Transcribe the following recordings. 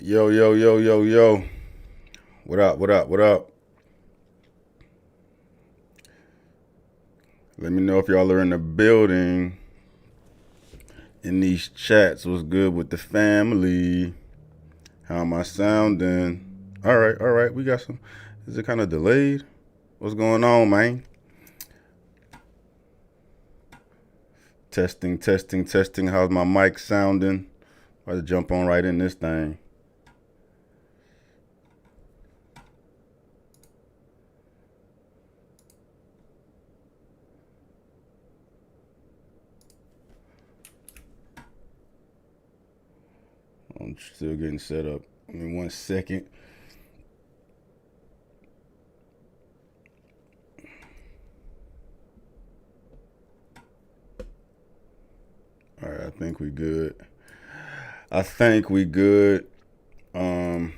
Yo, yo, yo, yo, yo. What up, what up, what up? Let me know if y'all are in the building. In these chats, what's good with the family? How am I sounding? All right, we got some. Is it kind of delayed? What's going on, man? Testing, testing, testing. How's my mic sounding? About to jump on right in this thing. I'm still getting set up. Give me 1 second. All right, I think we good. I think we good. Um,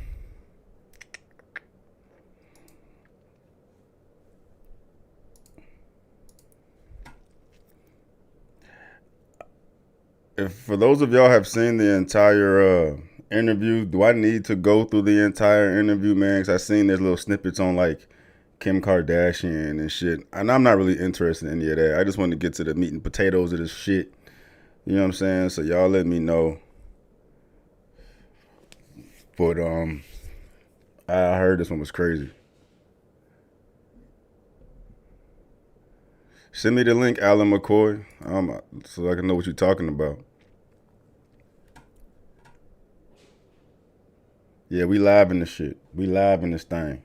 if for those of y'all have seen the entire interview, do I need to go through the entire interview, man? Because I seen there's little snippets on like Kim Kardashian and shit, and I'm not really interested in any of that. I just want to get to the meat and potatoes of this shit. You know what I'm saying? So y'all let me know. But I heard this one was crazy. Send me the link, Alan McCoy, so I can know what you're talking about. Yeah, we live in this shit. We live in this thing.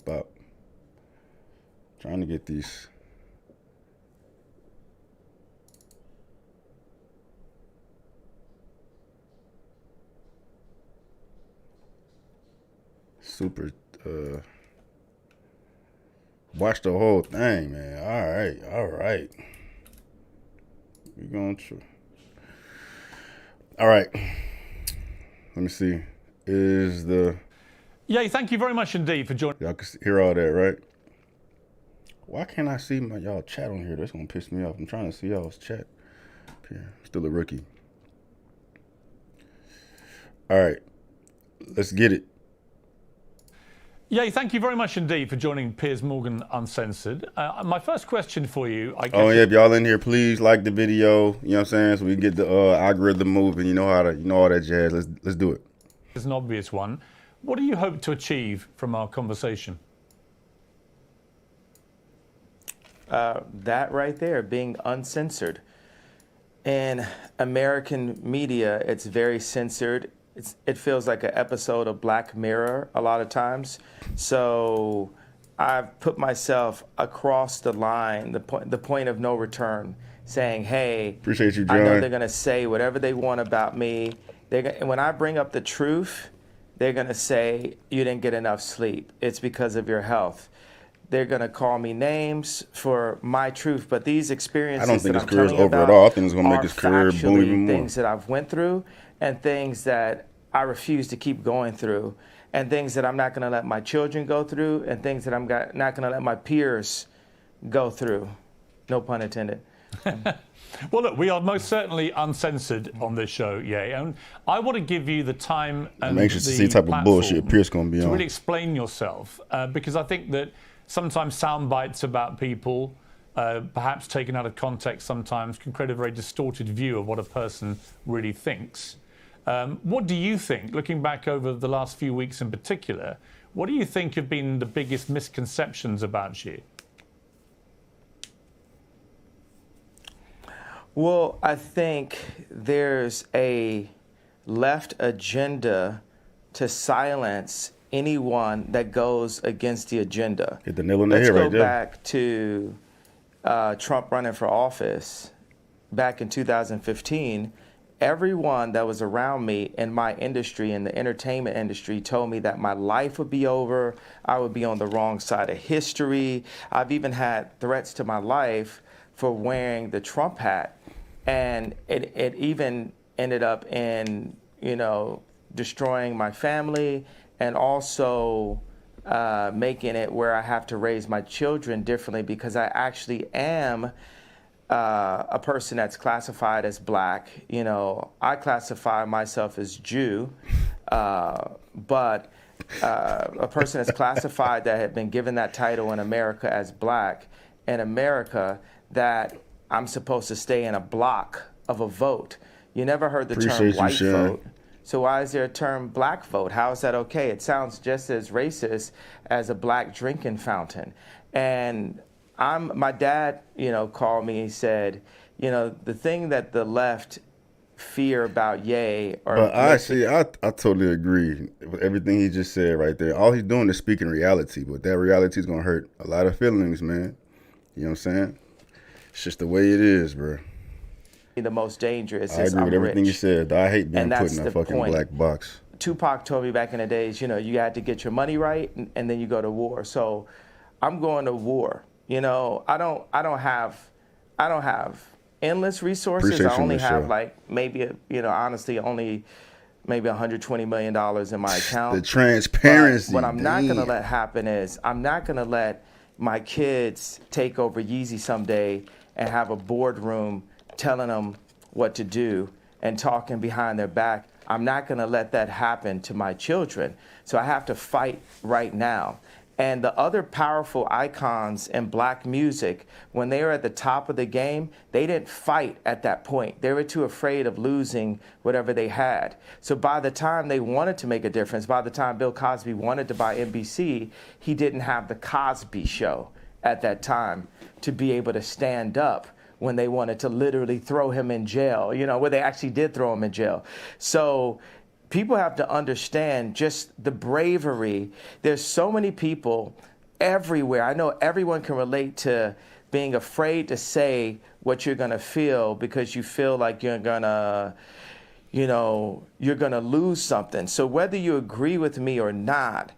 But trying to get these. Super. Watch the whole thing, man. All right, all right. We going to. All right. Let me see. Is the. Yeah, thank you very much indeed for joining. Y'all can hear all that, right? Why can't I see y'all chat on here? That's gonna piss me off. I'm trying to see y'all's chat. Here, still a rookie. All right, let's get it. Yeah, thank you very much indeed for joining Piers Morgan Uncensored. My first question for you, I guess. Oh yeah, if y'all in here, please like the video. You know what I'm saying, so we can get the algorithm moving. You know all that jazz. Let's do it. Is an obvious one. What do you hope to achieve from our conversation? That right there, being uncensored. In American media, it's very censored. It feels like an episode of Black Mirror a lot of times. So I've put myself across the line, the point of no return, saying, hey, Appreciate you, John. I know they're going to say whatever they want about me. And when I bring up the truth, they're going to say, you didn't get enough sleep. It's because of your health. They're going to call me names for my truth, but these experiences I don't think that his I'm career's telling you over at about all. I think it's going to make are his career boom even factually more. things that I've went through and things that I refuse to keep going through and things that I'm not going to let my children go through and things that I'm not going to let my peers go through. No pun intended. Well, look, we are most certainly uncensored on this show, yeah, and I want to give you the time and I'm anxious to the see the type of bullshit platform Piers going to be to on. really explain yourself, because I think that sometimes sound bites about people, perhaps taken out of context sometimes, can create a very distorted view of what a person really thinks. What do you think, looking back over the last few weeks in particular, what do you think have been the biggest misconceptions about you? Well, I think there's a left agenda to silence anyone that goes against the agenda. Hit the nail on the Let's head go right there. back to Trump running for office back in 2015. Everyone that was around me in my industry, in the entertainment industry, told me that my life would be over. I would be on the wrong side of history. I've even had threats to my life for wearing the Trump hat. And it even ended up in, destroying my family and also making it where I have to raise my children differently because I actually am a person that's classified as black. You know, I classify myself as Jew, but a person that's classified that had been given that title in America as black, in America, that I'm supposed to stay in a block of a vote. You never heard the term white vote. So why is there a term black vote? How is that okay? It sounds just as racist as a black drinking fountain. And my dad, you know, called me. He said, you know, the thing that the left fear about Ye, or but I totally agree with everything he just said right there. All he's doing is speaking reality, but that reality is gonna hurt a lot of feelings, man. You know what I'm saying? It's just the way it is, bro. The most dangerous. I agree with everything you said. I hate being put in a fucking point. black box. Tupac told me back in the days, you know, you had to get your money right, and then you go to war. So I'm going to war. You know, I don't have endless resources. Appreciate I only you, have Michelle. like maybe, you know, honestly, only maybe $120 million in my account. The transparency. But what I'm not going to let happen is I'm not going to let my kids take over Yeezy someday and have a boardroom telling them what to do and talking behind their back. I'm not going to let that happen to my children. So I have to fight right now. And the other powerful icons in black music, when they were at the top of the game, they didn't fight at that point. They were too afraid of losing whatever they had. So by the time they wanted to make a difference, by the time Bill Cosby wanted to buy NBC, he didn't have the Cosby Show at that time to be able to stand up when they wanted to literally throw him in jail, you know, where they actually did throw him in jail. So people have to understand just the bravery. There's so many people everywhere. I know everyone can relate to being afraid to say what you're going to feel because you feel like you're going to, you know, you're going to lose something. So whether you agree with me or not,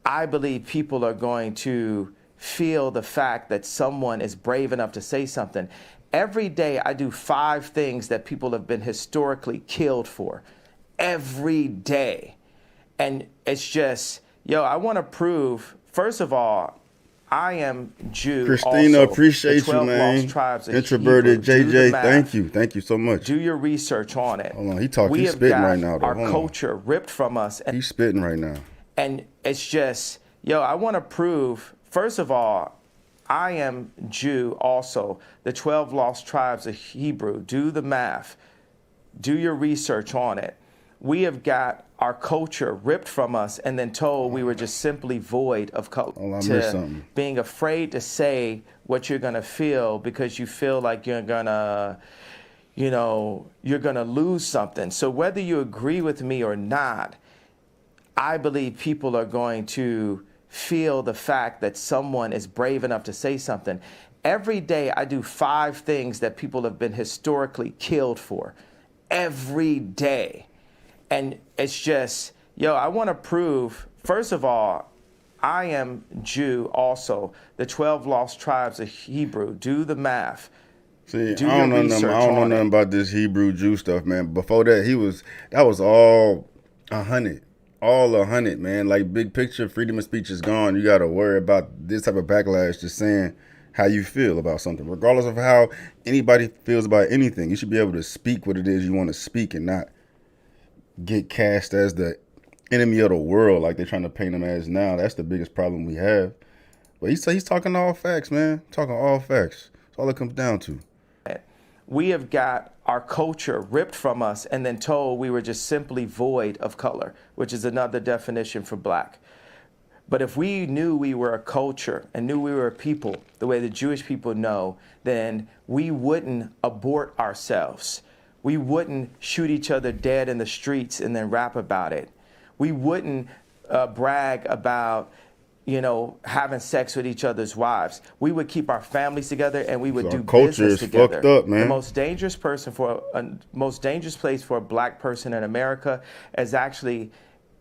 I believe people are going to feel the fact that someone is brave enough to say something. Every day I do 5 things that people have been historically killed for. Every day. And it's just, yo, I want to prove, first of all, I am Jew. Christina, also, appreciate the you, 12 man. lost tribes of Introverted Hebrew. Do the JJ, math. thank you. Thank you so much. Do your research on it. Hold on, he's He's spitting right now, though. Our Hold on. culture ripped from us. He's spitting right now. And it's just, yo, I want to prove, first of all, I am Jew also. The 12 lost tribes of Hebrew. Do the math. Do your research on it. We have got our culture ripped from us and then told we were just simply void of culture. Oh, I missed something. Being afraid to say what you're going to feel because you feel like you're going to, you know, you're going to lose something. So whether you agree with me or not, I believe people are going to feel the fact that someone is brave enough to say something. Every day I do 5 things that people have been historically killed for. Every day. And it's just, yo, I want to prove, first of all, I am Jew also. The 12 lost tribes of Hebrew. Do the math. See, I don't know nothing about this Hebrew Jew stuff, man. Before that, that was all 100. All 100, man. Like, big picture, freedom of speech is gone. You got to worry about this type of backlash, just saying how you feel about something. Regardless of how anybody feels about anything, you should be able to speak what it is you want to speak and not get cast as the enemy of the world like they're trying to paint him as now. That's the biggest problem we have. But he's talking all facts, man. Talking all facts. That's all it comes down to. We have got our culture ripped from us and then told we were just simply void of color, which is another definition for black. But if we knew we were a culture and knew we were a people, the way the Jewish people know, then we wouldn't abort ourselves. We wouldn't shoot each other dead in the streets and then rap about it. We wouldn't brag about, you know, having sex with each other's wives. We would keep our families together and we would do business together. Fucked up, man. The most dangerous place for a black person in America is actually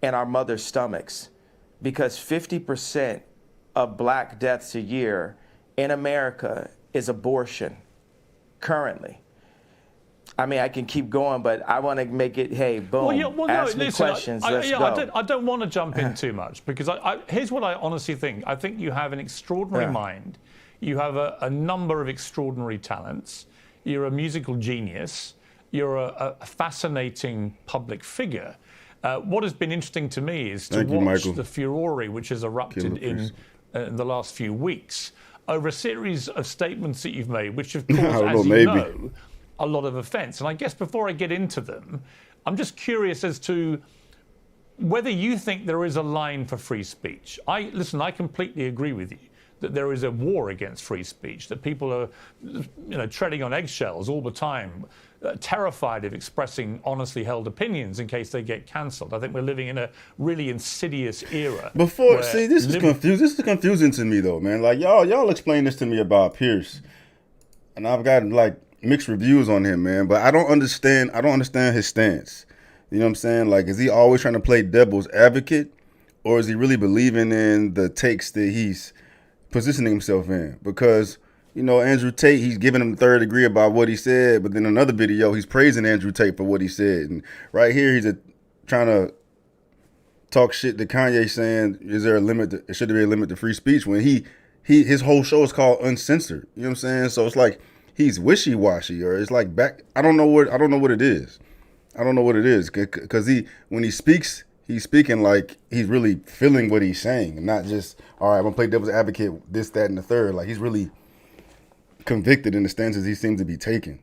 in our mother's stomachs, because 50% of black deaths a year in America is abortion currently. I mean, I can keep going, but I want to make it, hey, boom, ask me questions, let's go. I don't want to jump in too much because here's what I honestly think. I think you have an extraordinary mind. You have a number of extraordinary talents. You're a musical genius. You're a fascinating public figure. What has been interesting to me is to watch the furore which has erupted in the last few weeks over a series of statements that you've made, which have caused, as you know, a lot of offence. And I guess before I get into them, I'm just curious as to whether you think there is a line for free speech. Listen, I completely agree with you that there is a war against free speech, that people are treading on eggshells all the time, terrified of expressing honestly held opinions in case they get cancelled. I think we're living in a really insidious era. This is confusing to me though, man. Like y'all explain this to me about Piers, and I've gotten like mixed reviews on him, man. But I don't understand his stance. You know what I'm saying? Like, is he always trying to play devil's advocate, or is he really believing in the takes that he's positioning himself in? Because, you know, Andrew Tate, he's giving him the third degree about what he said, but then in another video, he's praising Andrew Tate for what he said. And right here, he's trying to talk shit to Kanye, saying, should there be a limit to free speech, when his whole show is called Uncensored. You know what I'm saying? So it's like he's wishy-washy, or it's like I don't know what it is. I don't know what it is, because when he speaks, he's speaking like he's really feeling what he's saying, and not just, all right, I'm going to play devil's advocate, this, that, and the third. Like, he's really convicted in the stances he seems to be taking.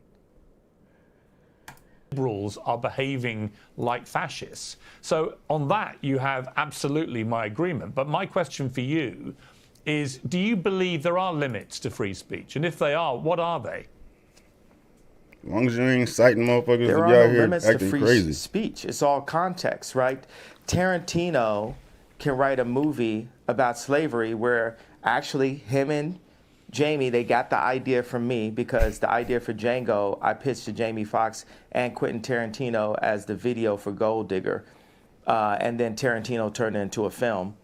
Liberals are behaving like fascists. So on that, you have absolutely my agreement. But my question for you is, do you believe there are limits to free speech? And if they are, what are they? As long as you ain't inciting motherfuckers there to are be out no here limits acting to free crazy. speech. It's all context, right? Tarantino can write a movie about slavery where actually him and Jamie, they got the idea from me, because the idea for Django, I pitched to Jamie Foxx and Quentin Tarantino as the video for Gold Digger. And then Tarantino turned it into a film.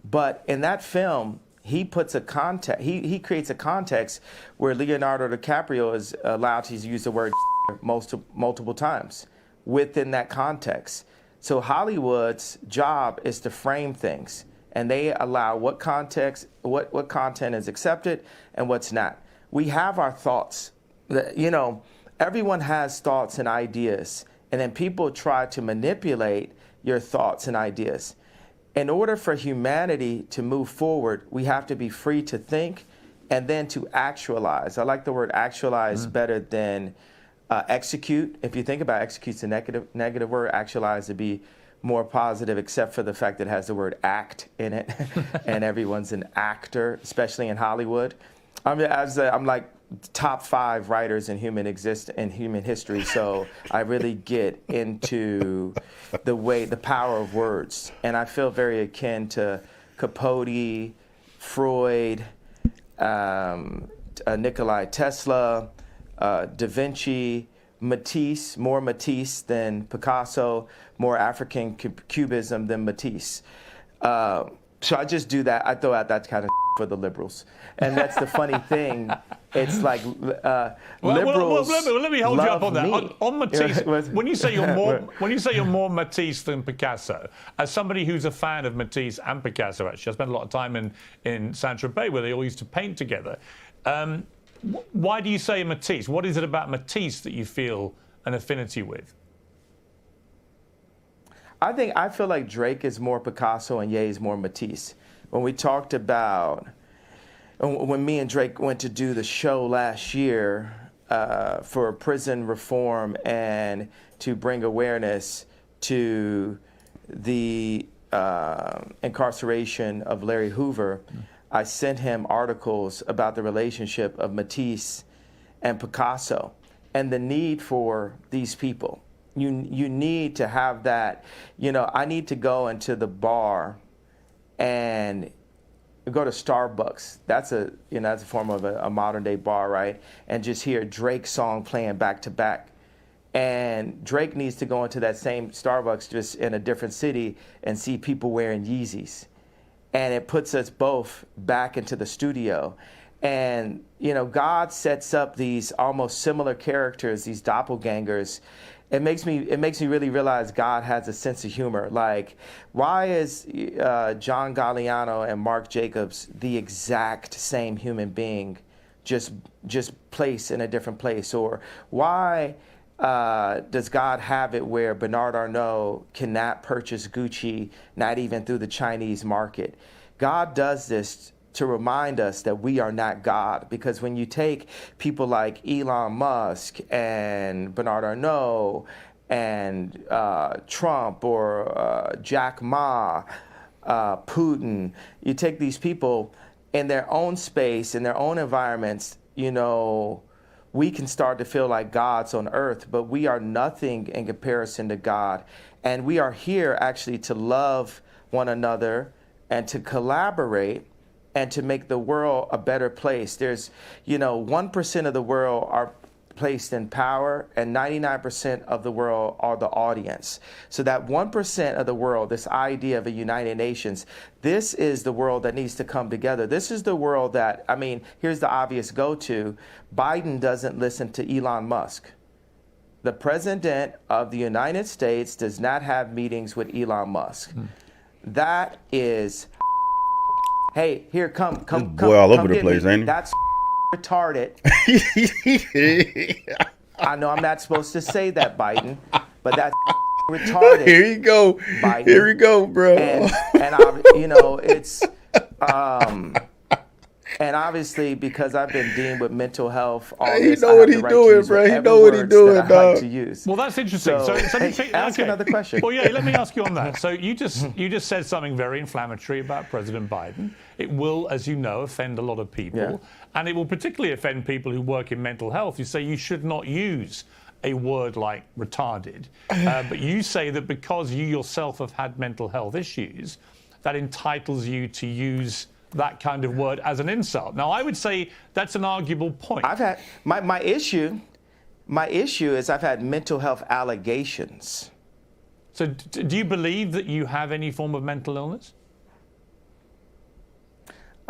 But in that film, he puts a context. He creates a context where Leonardo DiCaprio is allowed to use the word multiple times within that context. So Hollywood's job is to frame things, and they allow what context, what content is accepted and what's not. We have our thoughts. You know, everyone has thoughts and ideas, and then people try to manipulate your thoughts and ideas. In order for humanity to move forward, we have to be free to think and then to actualize. I like the word actualize better than execute. If you think about execute's a negative word, actualize would be more positive, except for the fact that it has the word act in it, and everyone's an actor, especially in Hollywood. I'm like top 5 writers in human history, so I really get into the power of words, and I feel very akin to Capote, Freud, Nikola Tesla, Da Vinci, Matisse, more Matisse than Picasso, more African cubism than Matisse. So I just do that. I throw out that kind of for the liberals, and that's the funny thing. It's like liberals. Let me hold you up on that. On Matisse, when you say you're more Matisse than Picasso, as somebody who's a fan of Matisse and Picasso, actually, I spent a lot of time in Saint-Tropez where they all used to paint together. Why do you say Matisse? What is it about Matisse that you feel an affinity with? I feel like Drake is more Picasso and Ye is more Matisse. When we talked about, when me and Drake went to do the show last year for prison reform and to bring awareness to the incarceration of Larry Hoover, I sent him articles about the relationship of Matisse and Picasso and the need for these people. You need to have that. You know, I need to go into the bar and go to Starbucks. That's a form of a modern day bar, right? And just hear Drake's song playing back to back. And Drake needs to go into that same Starbucks just in a different city and see people wearing Yeezys. And it puts us both back into the studio. And, you know, God sets up these almost similar characters, these doppelgangers, it makes me really realize God has a sense of humor. Like, why is John Galliano and Mark Jacobs the exact same human being, just placed in a different place? Or why does God have it where Bernard Arnault cannot purchase Gucci, not even through the Chinese market? God does this to remind us that we are not God. Because when you take people like Elon Musk and Bernard Arnault and Trump or Jack Ma, Putin, you take these people in their own space, in their own environments, you know, we can start to feel like gods on earth, but we are nothing in comparison to God. And we are here actually to love one another and to collaborate and to make the world a better place. There's, 1% of the world are placed in power and 99% of the world are the audience. So that 1% of the world, this idea of a United Nations, this is the world that needs to come together. This is the world that, here's the obvious go-to. Biden doesn't listen to Elon Musk. The president of the United States does not have meetings with Elon Musk. That is, hey, here, come boy all over the get place, me. ain't he? That's retarded. I know I'm not supposed to say that, Biden, but that's retarded. Here you go. Biden. Here you go, bro. And it's and obviously because I've been dealing with mental health, all He this, know I have what the he right to doing, use bro. He whatever know what he words doing, that I dog. like to use. Well, that's interesting. So, ask okay. another question. Well, yeah, let me ask you on that. So you just said something very inflammatory about President Biden. It will, as you know, offend a lot of people. Yeah. And it will particularly offend people who work in mental health. You say you should not use a word like retarded. But you say that because you yourself have had mental health issues, that entitles you to use that kind of word as an insult. Now, I would say that's an arguable point. I've had my issue is I've had mental health allegations. So do you believe that you have any form of mental illness?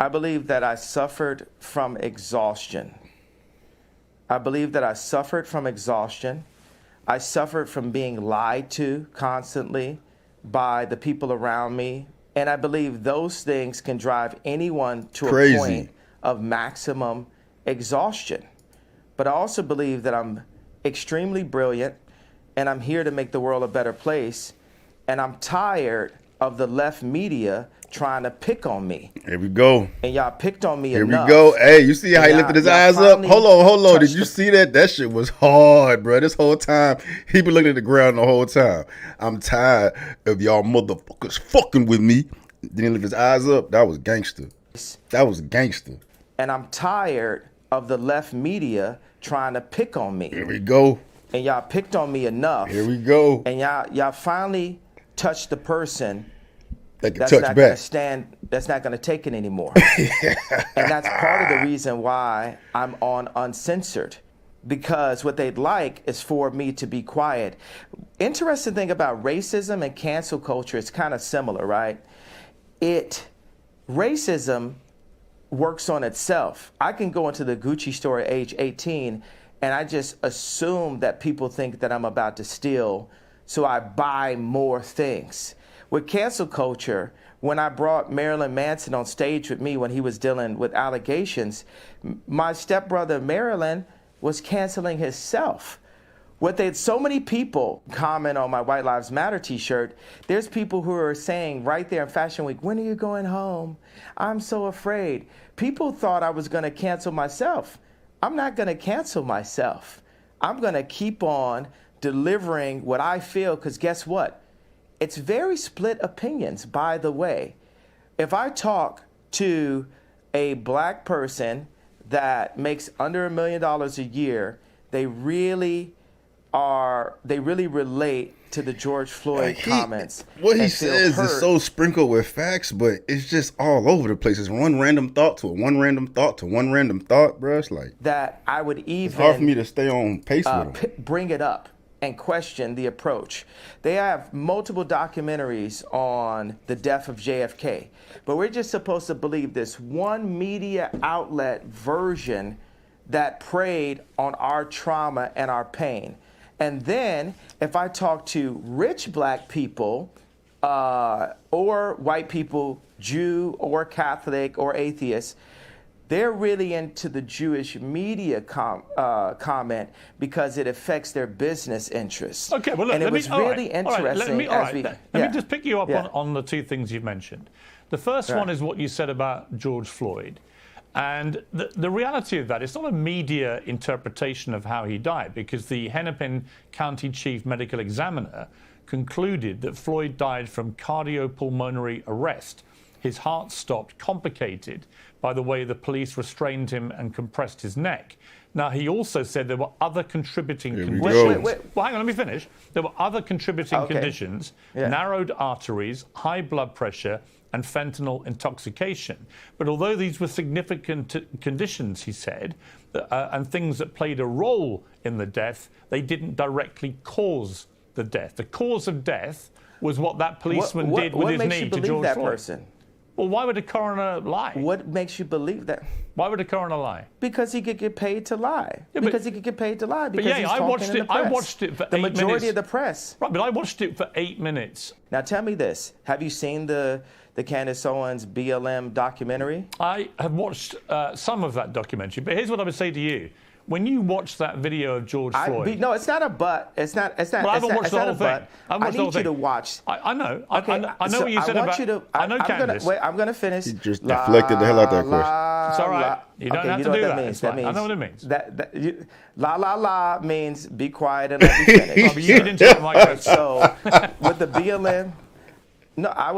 I believe that I suffered from exhaustion. I suffered from being lied to constantly by the people around me. And I believe those things can drive anyone to a point of maximum exhaustion. But I also believe that I'm extremely brilliant and I'm here to make the world a better place. And I'm tired of the left media trying to pick on me. Here we go. And y'all picked on me Here enough. we go. Hey, you see how he lifted his eyes up? Hold on. Did you see that? That shit was hard, bro. This whole time, he been looking at the ground the whole time. I'm tired of y'all motherfuckers fucking with me. Then he lifted his eyes up. That was gangster. And I'm tired of the left media trying to pick on me. Here we go. And y'all picked on me enough. Here we go. And y'all finally touched the person that's not going to stand, that's not going to take it anymore. And that's part of the reason why I'm on Uncensored, because what they'd like is for me to be quiet. Interesting thing about racism and cancel culture, it's kind of similar, right? Racism works on itself. I can go into the Gucci store at age 18 and I just assume that people think that I'm about to steal, so I buy more things. With cancel culture, when I brought Marilyn Manson on stage with me when he was dealing with allegations, my stepbrother Marilyn was canceling himself. So many people comment on my White Lives Matter t-shirt. There's people who are saying right there in Fashion Week, when are you going home? I'm so afraid. People thought I was going to cancel myself. I'm not going to cancel myself. I'm going to keep on delivering what I feel, because guess what? It's very split opinions, by the way. If I talk to a black person that makes under $1 million a year, they really relate to the George Floyd comments. What he says is so sprinkled with facts, but it's just all over the place. It's one random thought to one random thought to one random thought, bro. It's like that I would even. It's hard for me to stay on pace with him. Bring it up and question the approach. They have multiple documentaries on the death of JFK, but we're just supposed to believe this one media outlet version that preyed on our trauma and our pain. And then if I talk to rich black people or white people, Jew or Catholic or atheist, they're really into the Jewish media comment because it affects their business interests. Okay, well, look, and it was really interesting. Let me just pick you up on the two things you've mentioned. The first one is what you said about George Floyd. And the reality of that, it's not a media interpretation of how he died, because the Hennepin County Chief Medical Examiner concluded that Floyd died from cardiopulmonary arrest. His heart stopped, complicated by the way the police restrained him and compressed his neck. Now, he also said there were other contributing conditions. Well, hang on, let me finish. There were other contributing conditions, narrowed arteries, high blood pressure, and fentanyl intoxication. But although these were significant conditions, he said, and things that played a role in the death, they didn't directly cause the death. The cause of death was what that policeman did with his knee to George Floyd. Person? Well, why would a coroner lie? What makes you believe that? Why would a coroner lie? Because he could get paid to lie. Yeah, because he could get paid to lie. Because he's I talking watched in it. the press. I watched it for 8 minutes. The majority of the press. Right, but I watched it for 8 minutes. Now tell me this: have you seen the Candace Owens BLM documentary? I have watched some of that documentary, but here's what I would say to you. When you watch that video of George Floyd... No, it's not a but. It's not. Well, I haven't watched the whole thing. I need you to watch. I know. Okay, I know what you said about... I know Candace. I'm going to finish. He just deflected the hell out that question. It's all right. You don't have to do that. It's fine. I know what it means. La la la means be quiet and let me finish. Oh, but you didn't interrupt my question. So with the BLM... No, I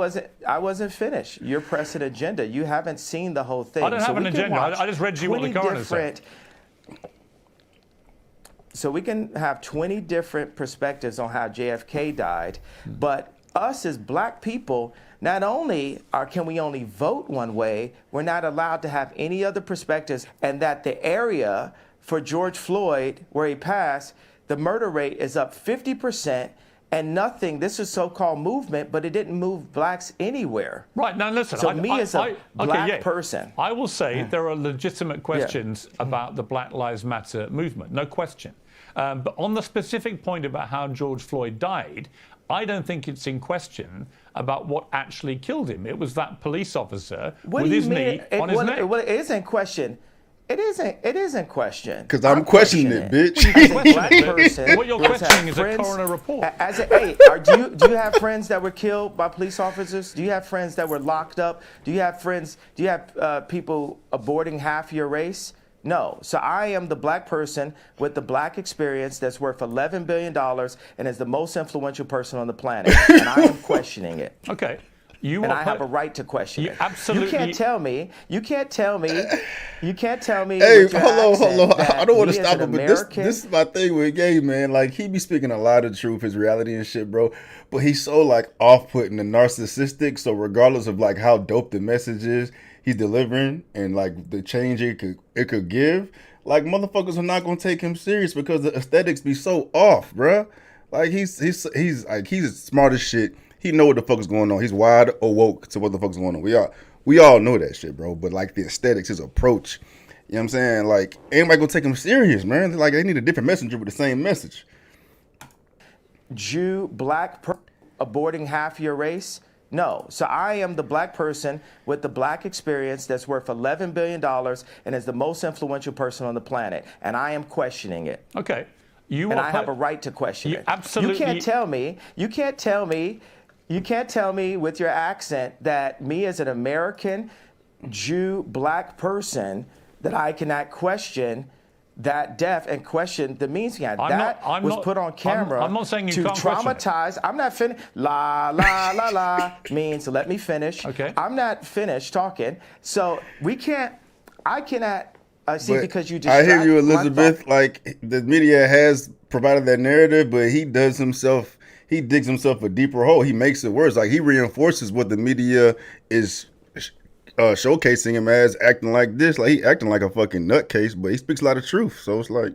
wasn't finished. You're pressing agenda. You haven't seen the whole thing. I don't have an agenda. I just read you what the coroner said. So we can have 20 different perspectives on how JFK died, but us as black people, not only can we only vote one way, we're not allowed to have any other perspectives, and that the area for George Floyd, where he passed, the murder rate is up 50%, and nothing, this is so-called movement, but it didn't move blacks anywhere. Right, now listen. So as a black person. I will say there are legitimate questions about the Black Lives Matter movement, no question. But on the specific point about how George Floyd died, I don't think it's in question about what actually killed him. It was that police officer with his knee on his neck. Well, it is in question. It isn't question. Because I'm questioning it, bitch. As a black person, what you're questioning is a coroner report. Do you have friends that were killed by police officers? Do you have friends that were locked up? Do you have friends? Do you have people aborting half your race? No. So I am the black person with the black experience that's worth $11 billion and is the most influential person on the planet. And I am questioning it. Okay. I have a right to question it. Absolutely. You can't tell me. Hey, hold on. I don't want to stop him, but this is my thing with Gay, man. Like, he be speaking a lot of truth, his reality and shit, bro. But he's so, like, off-putting and narcissistic. So regardless of, like, how dope the message is he's delivering and, like, the change it could give, like, motherfuckers are not going to take him serious because the aesthetics be so off, bro. Like, he's smart as shit. He know what the fuck is going on. He's wide awoke to what the fuck is going on. We all know that shit, bro. But like the aesthetics, his approach, you know what I'm saying? Like, anybody gonna take him serious, man? Like, they need a different messenger with the same message. Jew, black, aborting half your race? No. So I am the black person with the black experience that's worth $11 billion and is the most influential person on the planet. And I am questioning it. Okay. I have a right to question it. Absolutely. You can't tell me with your accent that me as an American, Jew, black person, that I cannot question that death and question the means behind that was put on camera. I'm not saying you to can't traumatize. I'm not finished. La la la la means let me finish. Okay. I'm not finished talking. So I cannot. See, because you I hear you, Elizabeth. Like, the media has provided that narrative, but he digs himself a deeper hole. He makes it worse. Like, he reinforces what the media is showcasing him as, acting like this. Like, he acting like a fucking nutcase, but he speaks a lot of truth. So it's like,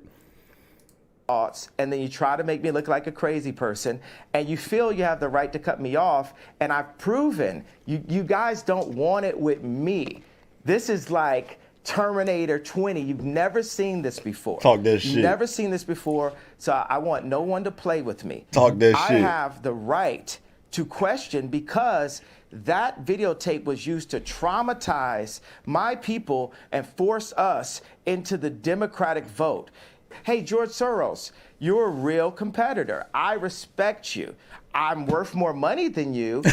thoughts, and then you try to make me look like a crazy person, and you feel you have the right to cut me off, and I've proven you guys don't want it with me. This is like Terminator 20. You've never seen this before. Talk that shit. You've never seen this before, so I want no one to play with me. Talk that I shit. have the right to question because that videotape was used to traumatize my people and force us into the Democratic vote. Hey, George Soros, you're a real competitor. I respect you. I'm worth more money than you,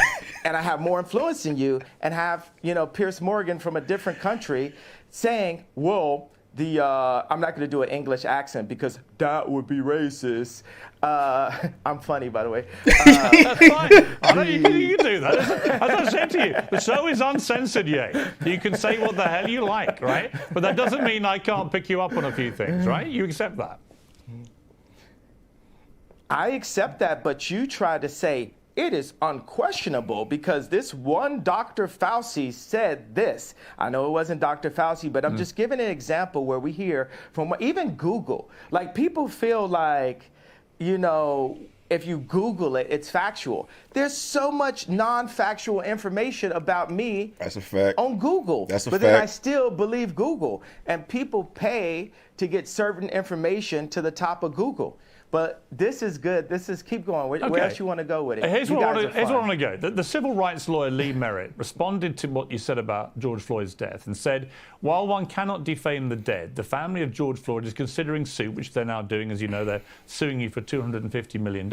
and I have more influence than you, and have, Piers Morgan from a different country saying, well, I'm not going to do an English accent because that would be racist. I'm funny, by the way. That's fine. I know you do that. As I said to you, the show is uncensored, Ye. You can say what the hell you like, right? But that doesn't mean I can't pick you up on a few things, right? You accept that. I accept that, but you try to say it is unquestionable because this one Dr. Fauci said this. I know it wasn't Dr. Fauci, but I'm just giving an example where we hear from even Google. Like, people feel like, if you Google it, it's factual. There's so much non-factual information about me. That's a fact. On Google. That's a but fact. Then I still believe Google. And people pay to get certain information to the top of Google. But this is good. Keep going. Where else you want to go with it? Here's where I want to go. The civil rights lawyer Lee Merritt responded to what you said about George Floyd's death and said, while one cannot defame the dead, the family of George Floyd is considering suit, which they're now doing, as you know, they're suing you for $250 million,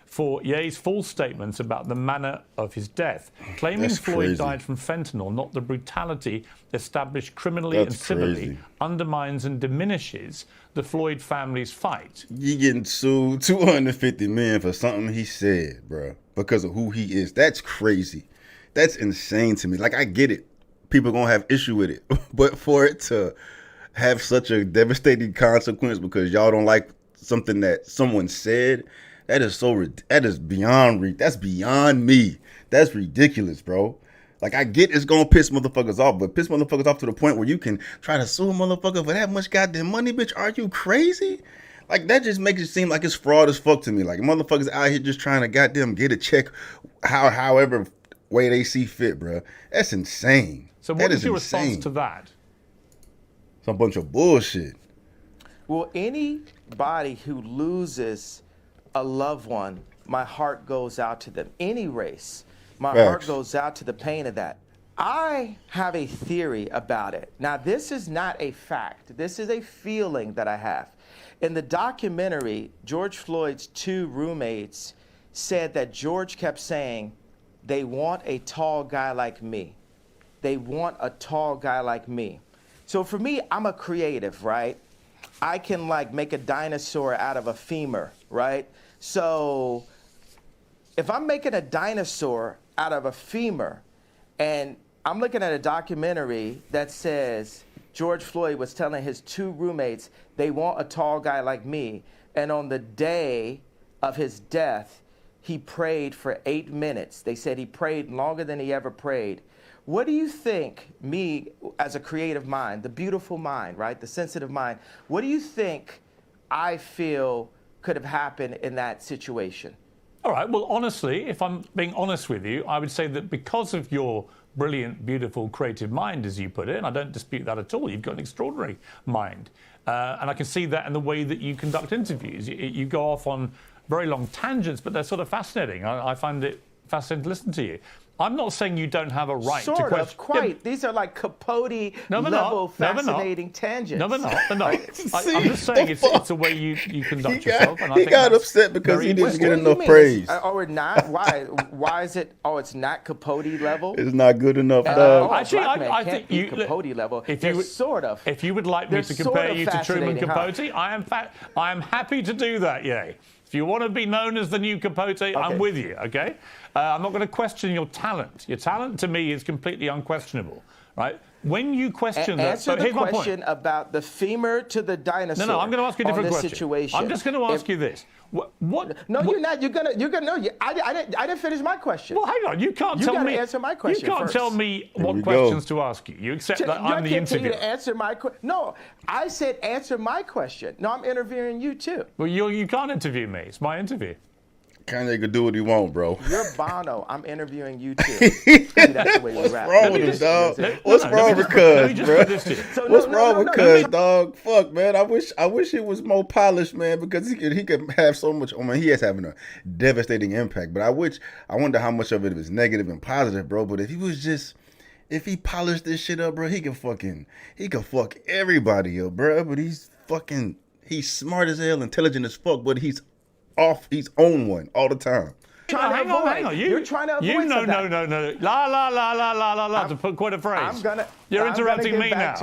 for Ye's false statements about the manner of his death, claiming That's Floyd crazy. died from fentanyl, not the brutality established criminally and civilly, crazy. undermines and diminishes the Floyd family's fight. You getting sued $250 million for something he said, bro, because of who he is. That's crazy. That's insane to me. Like, I get it. People gonna have issue with it, but for it to have such a devastating consequence because y'all don't like something that someone said, that is beyond me. That's ridiculous, bro. Like, I get it's gonna piss motherfuckers off, but piss motherfuckers off to the point where you can try to sue a motherfucker for that much goddamn money, bitch. Are you crazy? Like, that just makes it seem like it's fraud as fuck to me. Like, motherfuckers out here just trying to goddamn get a check however way they see fit, bro. That's insane. So what is your response to that? It's a bunch of bullshit. Well, anybody who loses a loved one, my heart goes out to them. Any race, my heart goes out to the pain of that. I have a theory about it. Now, this is not a fact. This is a feeling that I have. In the documentary, George Floyd's two roommates said that George kept saying, they want a tall guy like me. They want a tall guy like me. So for me, I'm a creative, right? I can make a dinosaur out of a femur, right? So if I'm making a dinosaur out of a femur and I'm looking at a documentary that says George Floyd was telling his two roommates they want a tall guy like me, and on the day of his death, he prayed for 8 minutes. They said he prayed longer than he ever prayed. What do you think, me as a creative mind, the beautiful mind, right, the sensitive mind, what do you think I feel could have happened in that situation? All right, well, honestly, if I'm being honest with you, I would say that because of your brilliant, beautiful, creative mind, as you put it, and I don't dispute that at all, you've got an extraordinary mind. And I can see that in the way that you conduct interviews. You go off on very long tangents, but they're sort of fascinating. I find it fascinating to listen to you. I'm not saying you don't have a right to question. Sort of, quite. Yeah. These are like Capote level fascinating tangents. No, they're not. I'm just saying it's the way you conduct yourself. And I he think got upset because he didn't get enough praise. Or not? Why is it? Oh, it's not Capote level. It's not good enough, dog. Actually, I think you Capote level. If you would like me to compare you to Truman Capote, I am happy to do that. Yay. If you want to be known as the new Capote, okay. I'm with you, okay? I'm not going to question your talent. Your talent, to me, is completely unquestionable, right? When you question that... Answer the question about the femur to the dinosaur. No, I'm going to ask you a different question. Situation. I'm just going to ask you this. What? No, you're not. You're gonna. No, I didn't finish my question. Well, hang on. You can't tell me. Answer my question. You can't first. tell me what questions to ask you. You accept that I'm the interviewer. You to answer my question. No, I said answer my question. No, I'm interviewing you too. Well, you can't interview me. It's my interview. Kanye could do what he want, bro. You're Bono. I'm interviewing you too. See, that's the way we rap. What's wrong with him, dog? What's wrong with Cuz, bro? What's wrong with Cuz, dog? Fuck, man. I wish he was more polished, man, because he could have so much. I mean, he is having a devastating impact. But I wonder how much of it is negative and positive, bro. But if he polished this shit up, bro, he could fuck everybody up, bro. But he's smart as hell, intelligent as fuck, but he's on one all the time. Hang on. You're trying to avoid no. La, to put quite a phrase. You're interrupting me now.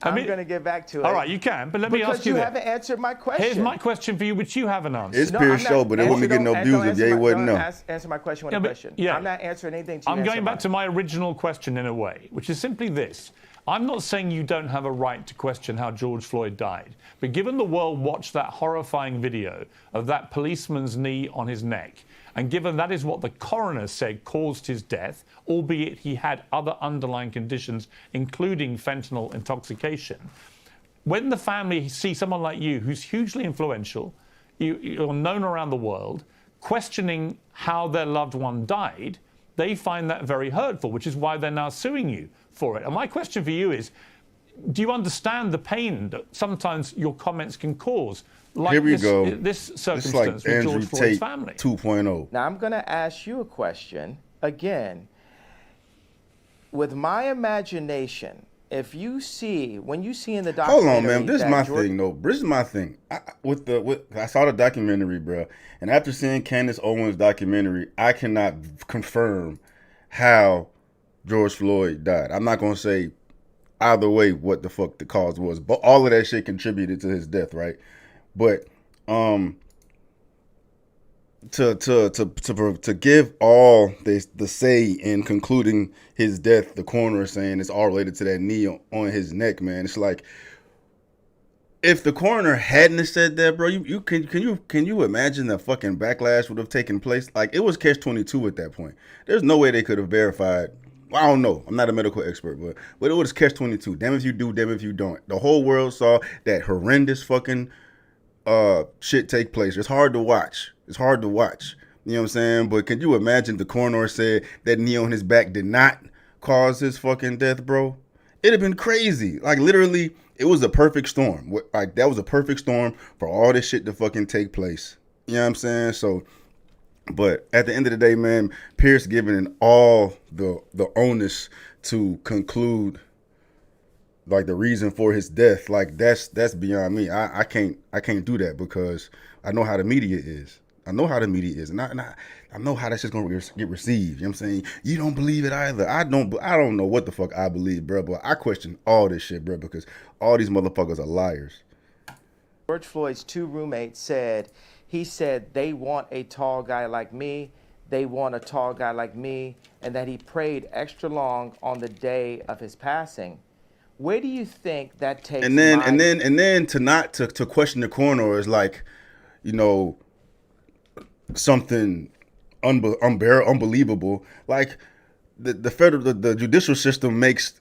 I'm going to get back to it. All right, you can, but let me ask you Because you haven't answered my question. Here's my question for you, which you haven't answered. It's Piers' show, but it wouldn't be getting no views if Ye wouldn't know. Answer my question with a question. Yeah. I'm not answering anything to you. I'm going back to my original question in a way, which is simply this. I'm not saying you don't have a right to question how George Floyd died, but given the world watched that horrifying video of that policeman's knee on his neck, and given that is what the coroner said caused his death, albeit he had other underlying conditions, including fentanyl intoxication, when the family see someone like you, who's hugely influential, you're known around the world, questioning how their loved one died, they find that very hurtful, which is why they're now suing you for it. And my question for you is, do you understand the pain that sometimes your comments can cause? Like Here we go. This circumstance it's like with Andrew George Floyd's Tate family. 2.0. Now I'm going to ask you a question again. With my imagination, when you see in the documentary. Hold on, man. This is my thing, though. This is my thing. I saw the documentary, bro, and after seeing Candace Owens' documentary, I cannot confirm how George Floyd died. I'm not gonna say either way what the fuck the cause was, but all of that shit contributed to his death, right? But to give all the say in concluding his death, the coroner is saying it's all related to that knee on his neck, man. It's like, if the coroner hadn't said that, bro, can you imagine the fucking backlash would have taken place? Like, it was catch-22 at that point. There's no way they could have verified. I don't know. I'm not a medical expert, but it was catch-22. Damn if you do, damn if you don't. The whole world saw that horrendous fucking shit take place. It's hard to watch. You know what I'm saying? But can you imagine the coroner said that knee on his back did not cause his fucking death, bro? It'd have been crazy. Like, literally, it was a perfect storm. Like, that was a perfect storm for all this shit to fucking take place. You know what I'm saying? So, but at the end of the day, man, Piers giving all the onus to conclude, like, the reason for his death, like, that's beyond me. I can't do that, because I know how the media is. And I know how that's just gonna get received. You know what I'm saying? You don't believe it either. I don't know what the fuck I believe, bro. But I question all this shit, bro, because all these motherfuckers are liars. George Floyd's two roommates said they want a tall guy like me. They want a tall guy like me, and that he prayed extra long on the day of his passing. Where do you think that takes? And then to question the coroner is like, you know, something unbelievable. Like, the judicial system makes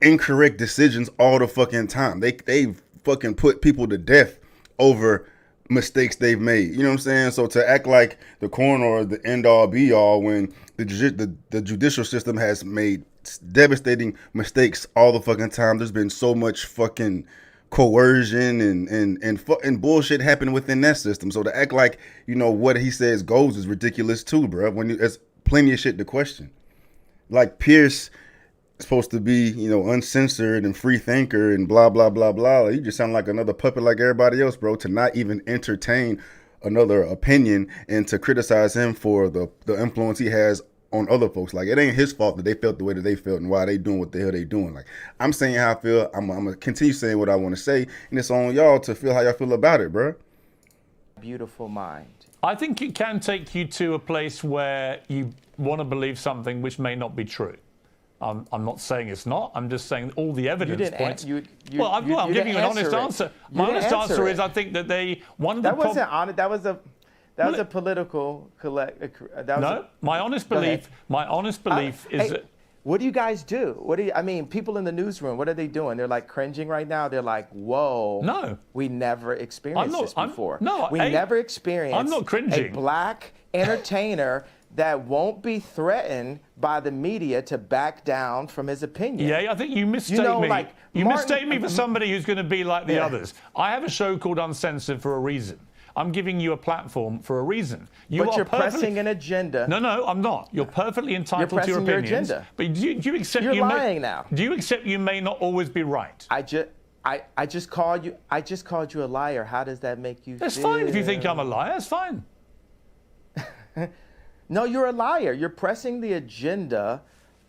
incorrect decisions all the fucking time. They fucking put people to death over mistakes they've made. You know what I'm saying? So to act like the coroner is the end all be all when the judicial system has made devastating mistakes all the fucking time. There's been so much fucking coercion and bullshit happening within that system. So to act like, you know, what he says goes is ridiculous too, bro. When there's plenty of shit to question. Like, Piers supposed to be, you know, uncensored and free thinker and blah blah blah blah. You just sound like another puppet like everybody else, bro. To not even entertain another opinion and to criticize him for the influence he has on other folks. Like, it ain't his fault that they felt the way that they felt and why they doing what the hell they doing. Like, I'm saying how I feel. I'm gonna continue saying what I want to say, and it's on y'all to feel how y'all feel about it, bro. Beautiful mind. I think it can take you to a place where you want to believe something which may not be true. I'm not saying it's not. I'm just saying all the evidence points. I'm giving you an honest answer. My honest answer is, I think that that wasn't honest. That was a political collect. No, my honest belief is that. What do you guys do? I mean, people in the newsroom, what are they doing? They're like cringing right now. They're like, whoa. No. We never experienced this before. We I'm never experienced not cringing. a black entertainer that won't be threatened by the media to back down from his opinion. Yeah, I think you mistake me. Like you Martin, mistake me for somebody who's going to be like the others. I have a show called Uncensored for a reason. I'm giving you a platform for a reason. But you're pressing an agenda. No, I'm not. You're perfectly entitled to your opinions. Your agenda. But do you accept you're lying now? Do you accept you may not always be right? I just called you a liar. How does that make you That's feel? fine if you think I'm a liar. That's fine. No, you're a liar. You're pressing the agenda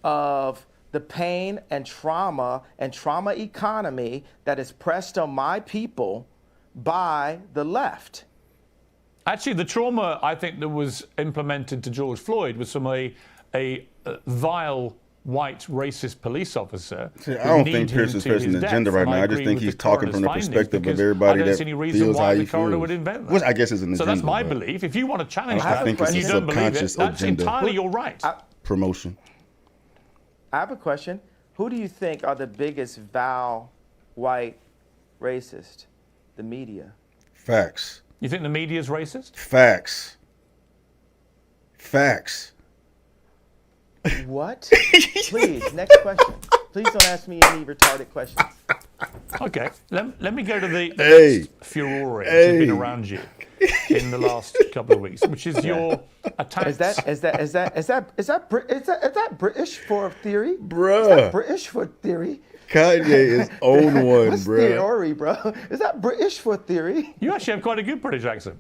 of the pain and trauma economy that is pressed on my people by the left. Actually, the trauma I think that was implemented to George Floyd was from a vile white racist police officer. See, I don't think Piers is pressing the agenda right now. I just think he's talking from the perspective of everybody that feels how he feels. Which I guess is an agenda. So that's my belief. If you want to challenge that and you don't believe it, that's entirely your right. Promotion. I have a question. Who do you think are the biggest vile white racist? The media. Facts. You think the media is racist? Facts. Facts. What? Please, next question. Please don't ask me any retarded questions. Okay, let me go to the next furore which has been around you in the last couple of weeks, which is your attacks. Is that British for theory? Bruh. Is that British for theory? Kanye is own one, What's bro. theory, bro? Is that British for theory? You actually have quite a good British accent.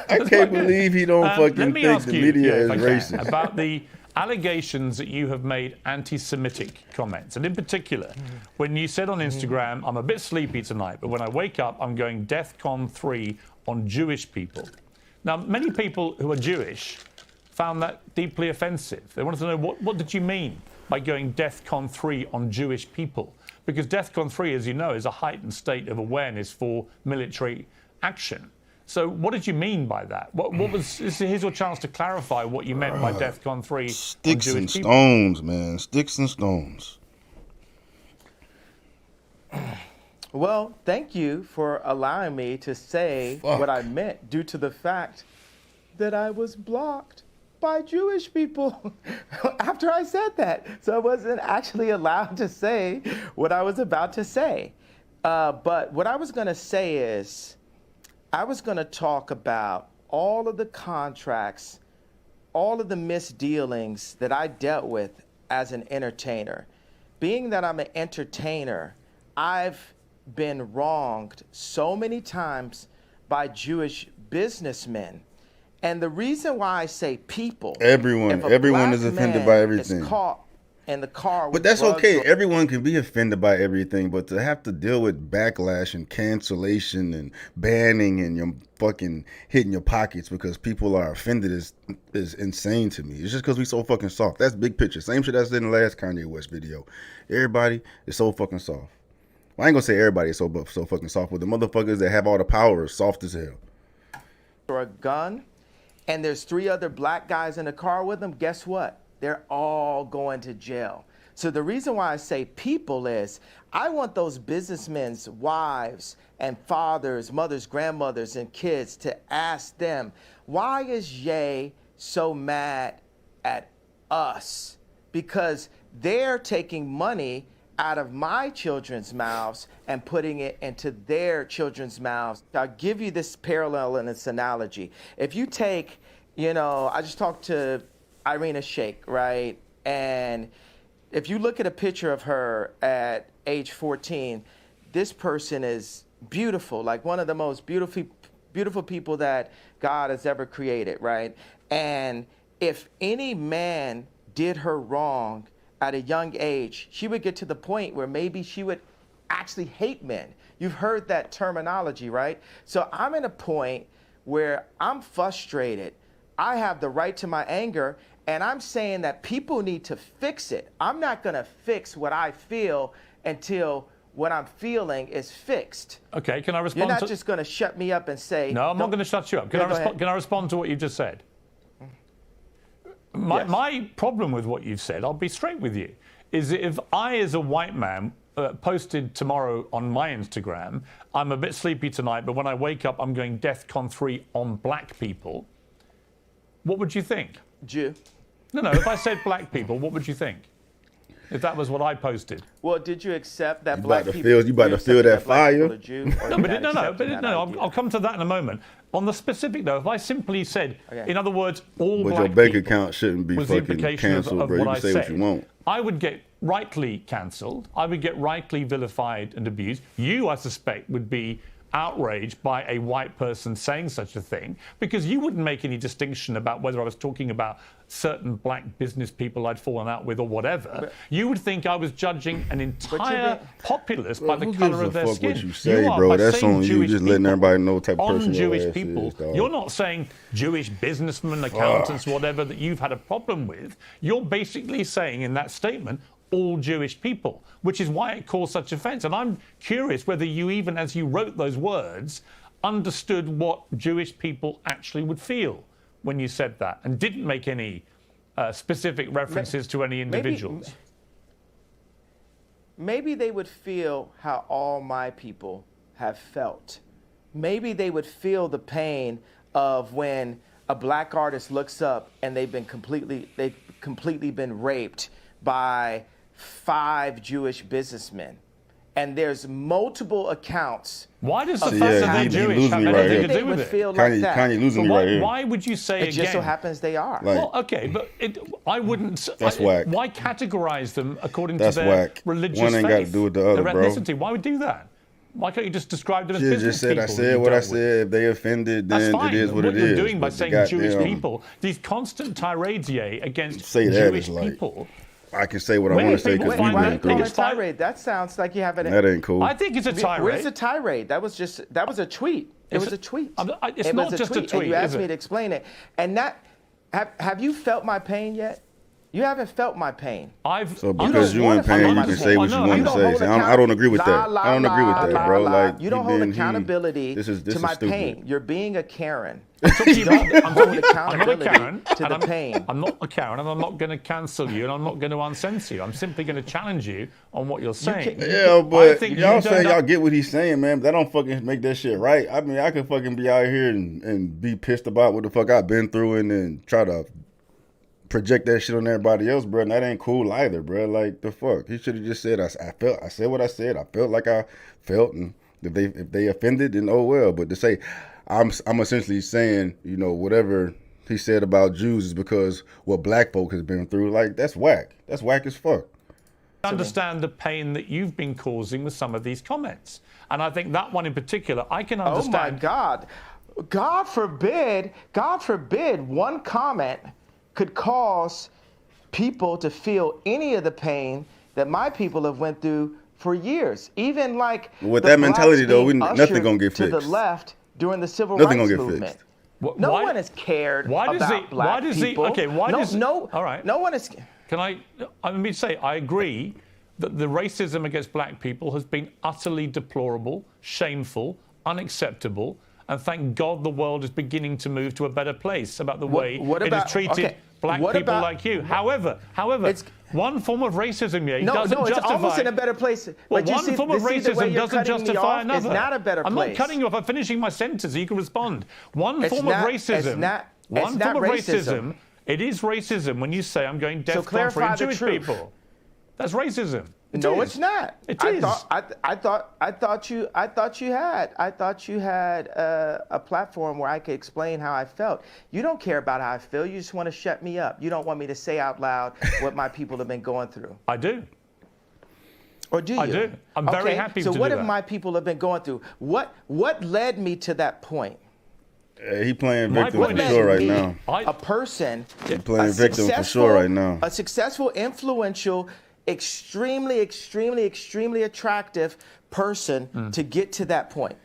I can't believe he don't fucking think the media is racist. About the allegations that you have made anti-Semitic comments. And in particular, when you said on Instagram, I'm a bit sleepy tonight, but when I wake up, I'm going DEFCON 3 on Jewish people. Now, many people who are Jewish found that deeply offensive. They wanted to know, what did you mean by going DEFCON 3 on Jewish people? Because DEFCON 3, as you know, is a heightened state of awareness for military action. So what did you mean by that? What was? Here's your chance to clarify what you meant by DEFCON 3 Sticks on and Jewish people. stones, man. Sticks and stones. Well, thank you for allowing me to say what I meant due to the fact that I was blocked by Jewish people after I said that. So I wasn't actually allowed to say what I was about to say. But what I was going to say is, I was going to talk about all of the contracts, all of the misdealings that I dealt with as an entertainer. Being that I'm an entertainer, I've been wronged so many times by Jewish businessmen. And the reason why I say people, everyone is offended by everything. Is caught in the car with but that's okay. or everyone can be offended by everything, but to have to deal with backlash and cancellation and banning and your fucking hitting your pockets because people are offended is insane to me. It's just because we so fucking soft. That's big picture. Same shit I said in the last Kanye West video. Everybody is so fucking soft. Well, I ain't gonna say everybody is so fucking soft, but the motherfuckers that have all the power are soft as hell. Or a gun, and there's 3 other black guys in the car with them. Guess what? They're all going to jail. So the reason why I say people is I want those businessmen's wives and fathers, mothers, grandmothers, and kids to ask them, why is Ye so mad at us? Because they're taking money out of my children's mouths and putting it into their children's mouths. I'll give you this parallel and this analogy. If you take, I just talked to Irina Shayk, right? And if you look at a picture of her at age 14, this person is beautiful, like one of the most beautiful people that God has ever created, right? And if any man did her wrong at a young age, she would get to the point where maybe she would actually hate men. You've heard that terminology, right? So I'm at a point where I'm frustrated. I have the right to my anger, and I'm saying that people need to fix it. I'm not going to fix what I feel until what I'm feeling is fixed. Okay, can I respond? You're not just going to shut me up and say... No, I'm not going to shut you up. Can I respond to what you just said? my problem with what you've said, I'll be straight with you, is that if I, as a white man, posted tomorrow on my Instagram, I'm a bit sleepy tonight, but when I wake up, I'm going DEFCON 3 on black people, what would you think? Jew. No, if I said black people, what would you think? If that was what I posted. Well, did you accept that You black about to people? feel- you about to feel that fire? I'll come to that in a moment. On the specific though, if I simply said, in other words, all But black your bank people account shouldn't be was the fucking implication canceled, of bro. You what can I say what said, you want. I would get rightly cancelled. I would get rightly vilified and abused. You, I suspect, would be outraged by a white person saying such a thing, because you wouldn't make any distinction about whether I was talking about certain black business people I'd fallen out with or whatever. You would think I was judging an entire populace by the colour of their skin. What you say, are, bro. by That's saying on you. Jewish Just letting people everybody know what type of on person your Jewish ass people. is, dog. You're not saying Jewish businessmen, accountants, whatever, that you've had a problem with. You're basically saying in that statement, all Jewish people, which is why it caused such offence. And I'm curious whether you, even as you wrote those words, understood what Jewish people actually would feel when you said that, and didn't make any specific references to any individuals. Maybe they would feel how all my people have felt. Maybe they would feel the pain of when a black artist looks up and they've completely been raped by 5 Jewish businessmen. And there's multiple accounts. Why does the See, fact yeah, that they're he Jewish losing have me right anything here. to do with it? Feel like that. Kanye losing me right here. Why would you say It again? just so happens they are. Like, Well, okay, but I wouldn't. That's whack. Why categorize them according That's to their whack. religious One ain't got to faith, do with the other, their bro. ethnicity? Why would you do that? Why can't you just describe them as Shit, business just said people? I said what I said. If they offended, That's then fine. it is what it you're is. doing by But the saying Jewish goddamn- people, these constant tirades against Say that Jewish is like- people. I can say what I Many want to say people because find we've that been Why call through it it. tirade? That sounds like you have an. That ain't cool. I think it's a tirade. Where's the tirade? That was a tweet. It was a tweet. It's It not was just a tweet, And you is asked me it? to explain it. And that, have you felt my pain yet? You haven't felt my pain. So because you in pain, you can say what you want to say. See, I don't agree with that. I don't agree with that, bro. Like you don't hold then accountability this is to my stupid. pain. You're being a Karen. I'm hold not a accountability Karen. to the pain. I'm not a Karen, and I'm not going to cancel you, and I'm not going to uncensor you. I'm simply going to challenge you on what you're saying. Yeah, I but think y'all you say don't- y'all get what he's saying, man. But that don't fucking make that shit right. I mean, I could fucking be out here and be pissed about what the fuck I've been through and then try to project that shit on everybody else, bro. And that ain't cool either, bro. Like the fuck, he should have just said I said what I said. I felt like I felt, and if they offended, then oh well. But to say I'm essentially saying, you know, whatever he said about Jews is because what black folk has been through. Like that's whack. That's whack as fuck. Understand the pain that you've been causing with some of these comments, and I think that one in particular, I can understand. Oh my God. God forbid one comment could cause people to feel any of the pain that my people have went through for years. Even like With the that mentality, blacks though, being nothing ushered gonna get to the fixed. left during the civil Nothing rights gonna get movement. fixed. No Why- one has cared why does about he- black why does he- people. okay, why no, does- no, all right. no one is. Can let me say, I agree that the racism against black people has been utterly deplorable, shameful, unacceptable, and thank God the world is beginning to move to a better place about the way what it about- has treated okay, black what people about- like you. However, It's- one form of racism, No, doesn't it's justify. almost in a better place. Well, But you one see, form of the way racism you're doesn't cutting me justify off another. It's not a better I'm place. not cutting you off. I'm finishing my sentence so you can respond. One It's form not- of racism. it's not- one it's not form of racism. It is racism when you say I'm going death for clarify the Jewish truth. people. That's racism. It No, is. it's not. It I is. thought you had a platform where I could explain how I felt. You don't care about how I feel. You just want to shut me up. You don't want me to say out loud what my people have been going through. I do. Or do you? I do. I'm very happy to So do what have that. my people have been going through? What led me to that point? He playing My victim point for is- sure right me, now. a person, He playing a victim for sure right now. A successful, influential, extremely attractive person to get to that point.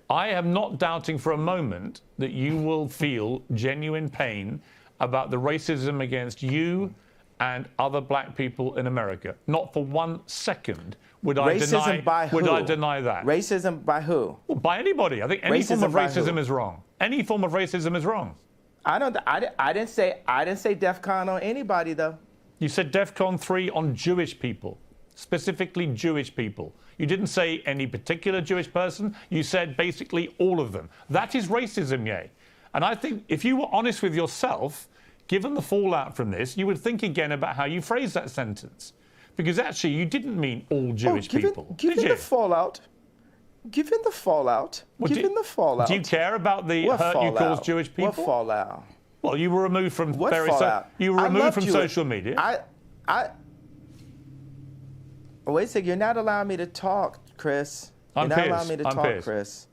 I am not doubting for a moment that you will feel genuine pain about the racism against you and other black people in America. Not for 1 second would I Racism by who? would I deny that. Racism by who? Well, by anybody. I think any form Racism of by racism who? is wrong. Any form of racism is wrong. I didn't say DEFCON on anybody though. You said DEFCON 3 on Jewish people, specifically Jewish people. You didn't say any particular Jewish person. You said basically all of them. That is racism, Ye. And I think if you were honest with yourself, given the fallout from this, you would think again about how you phrased that sentence. Because actually, you didn't mean all Jewish people. Given the fallout. Given the fallout. Well, given the fallout. Do you care about the what hurt fallout? you caused Jewish people? What fallout? Well, you were removed from What fallout? you were removed from social media. Wait a second. You're not allowing me to talk, Chris. You're not allowing me to talk, Piers. Chris.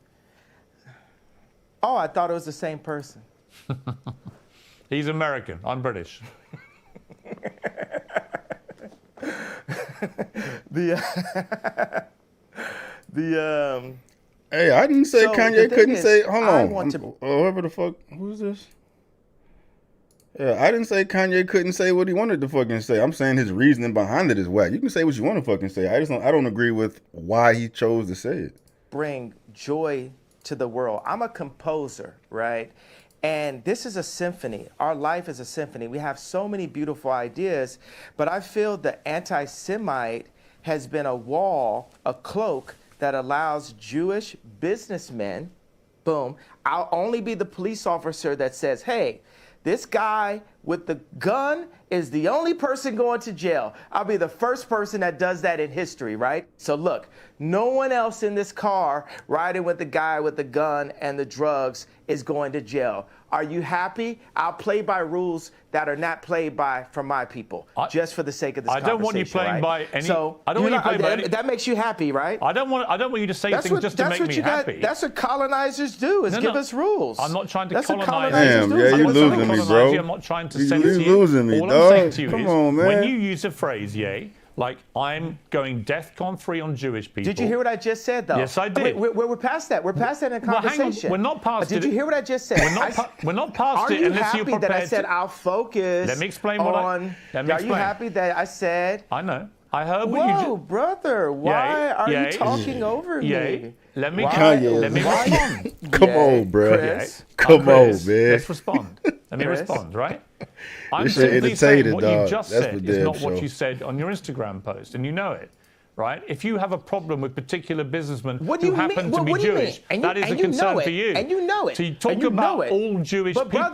Oh, I thought it was the same person. He's American. I'm British. Hey, I didn't say So, Kanye the thing couldn't is, say. Hold I on, want to- whoever the fuck, who's this? Yeah, I didn't say Kanye couldn't say what he wanted to fucking say. I'm saying his reasoning behind it is whack. You can say what you want to fucking say. I don't agree with why he chose to say it. Bring joy to the world. I'm a composer, right? And this is a symphony. Our life is a symphony. We have so many beautiful ideas, but I feel the anti-Semite has been a wall, a cloak that allows Jewish businessmen, boom, I'll only be the police officer that says, hey, this guy with the gun is the only person going to jail. I'll be the first person that does that in history, right? So look, no one else in this car riding with the guy with the gun and the drugs is going to jail. Are you happy? I'll play by rules that are not played by from my people, just for the sake of this conversation. I don't want you playing right? by any. So I don't want you playing by any. That makes you happy, right? I don't want you to say things just to make me happy. That's what colonizers do, is give us rules. I'm not trying to That's what colonize. colonizers do. Yeah, I'm you not trying to losing me, colonize bro. you. I'm not trying to censor you. You losing me, All dog. I'm saying to you Come is, on, man. when you use a phrase, like I'm going DEFCON 3 on Jewish people. Did you hear what I just said, though? Yes, I did. Wait, we're past that. We're past that in a Well, hang on. conversation. We're not past it. Did you hear what I just said? We're not past Are it you unless you're happy prepared that I said I'll focus? Let me explain what on, let me Are explain. you happy that I said? I know. I heard what you Whoa, just. brother! Why are you talking over me? Let me Kanye. let me respond. Come on, bro. Chris. Come on, Chris, man. Let's respond. Let me Chris. respond, right? I'm This shit simply saying entertaining, what you dog. just That's said for is damn not what sure. you said on your Instagram post, and you know it, right? If you have a problem with particular businessmen What do who you happen mean? to be What do you Jewish, mean? that is a and you concern know it. for you. And you know it. So you talk And you know about it. all Jewish but people.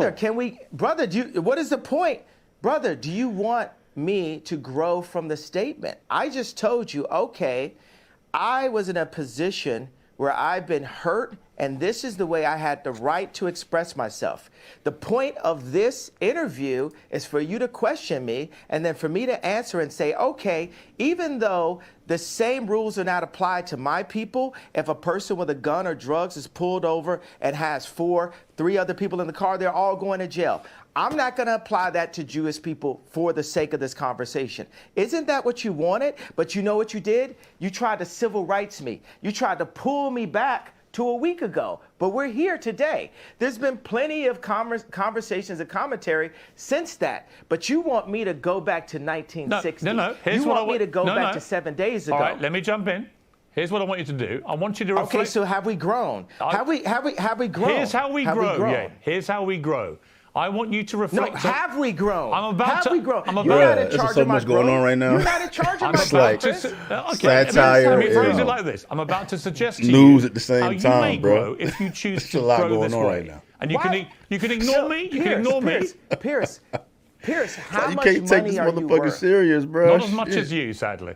brother, what is the point? Brother, do you want me to grow from the statement? I just told you, okay, I was in a position where I've been hurt, and this is the way I had the right to express myself. The point of this interview is for you to question me, and then for me to answer and say, okay, even though the same rules are not applied to my people, if a person with a gun or drugs is pulled over and has three other people in the car, they're all going to jail. I'm not going to apply that to Jewish people for the sake of this conversation. Isn't that what you wanted? But you know what you did? You tried to civil rights me. You tried to pull me back to a week ago. But we're here today. There's been plenty of conversations and commentary since that. But you want me to go back to 1960. No. Here's you what want me to go back to 7 days ago. All right, let me jump in. Here's what I want you to do. I want you to reflect. Okay, so have we grown? Have we grown? Here's how we grow. Yeah. Here's how we grow. I want you to reflect. No, have we grown? I'm about have to. we grown? I'm You're about. not in There's charge so of my much going growth. on right now. You're not in charge of I'm my about growth. to. Satire Let me phrase and it like this. I'm about to suggest to news you at the same how you time, may bro. grow if you choose There's to a lot grow going this on way. right now. And you can ignore me. You can ignore me. Pierce, how You much can't take money this are you motherfucker worth? serious, bro. Not as much Shit. as you, sadly.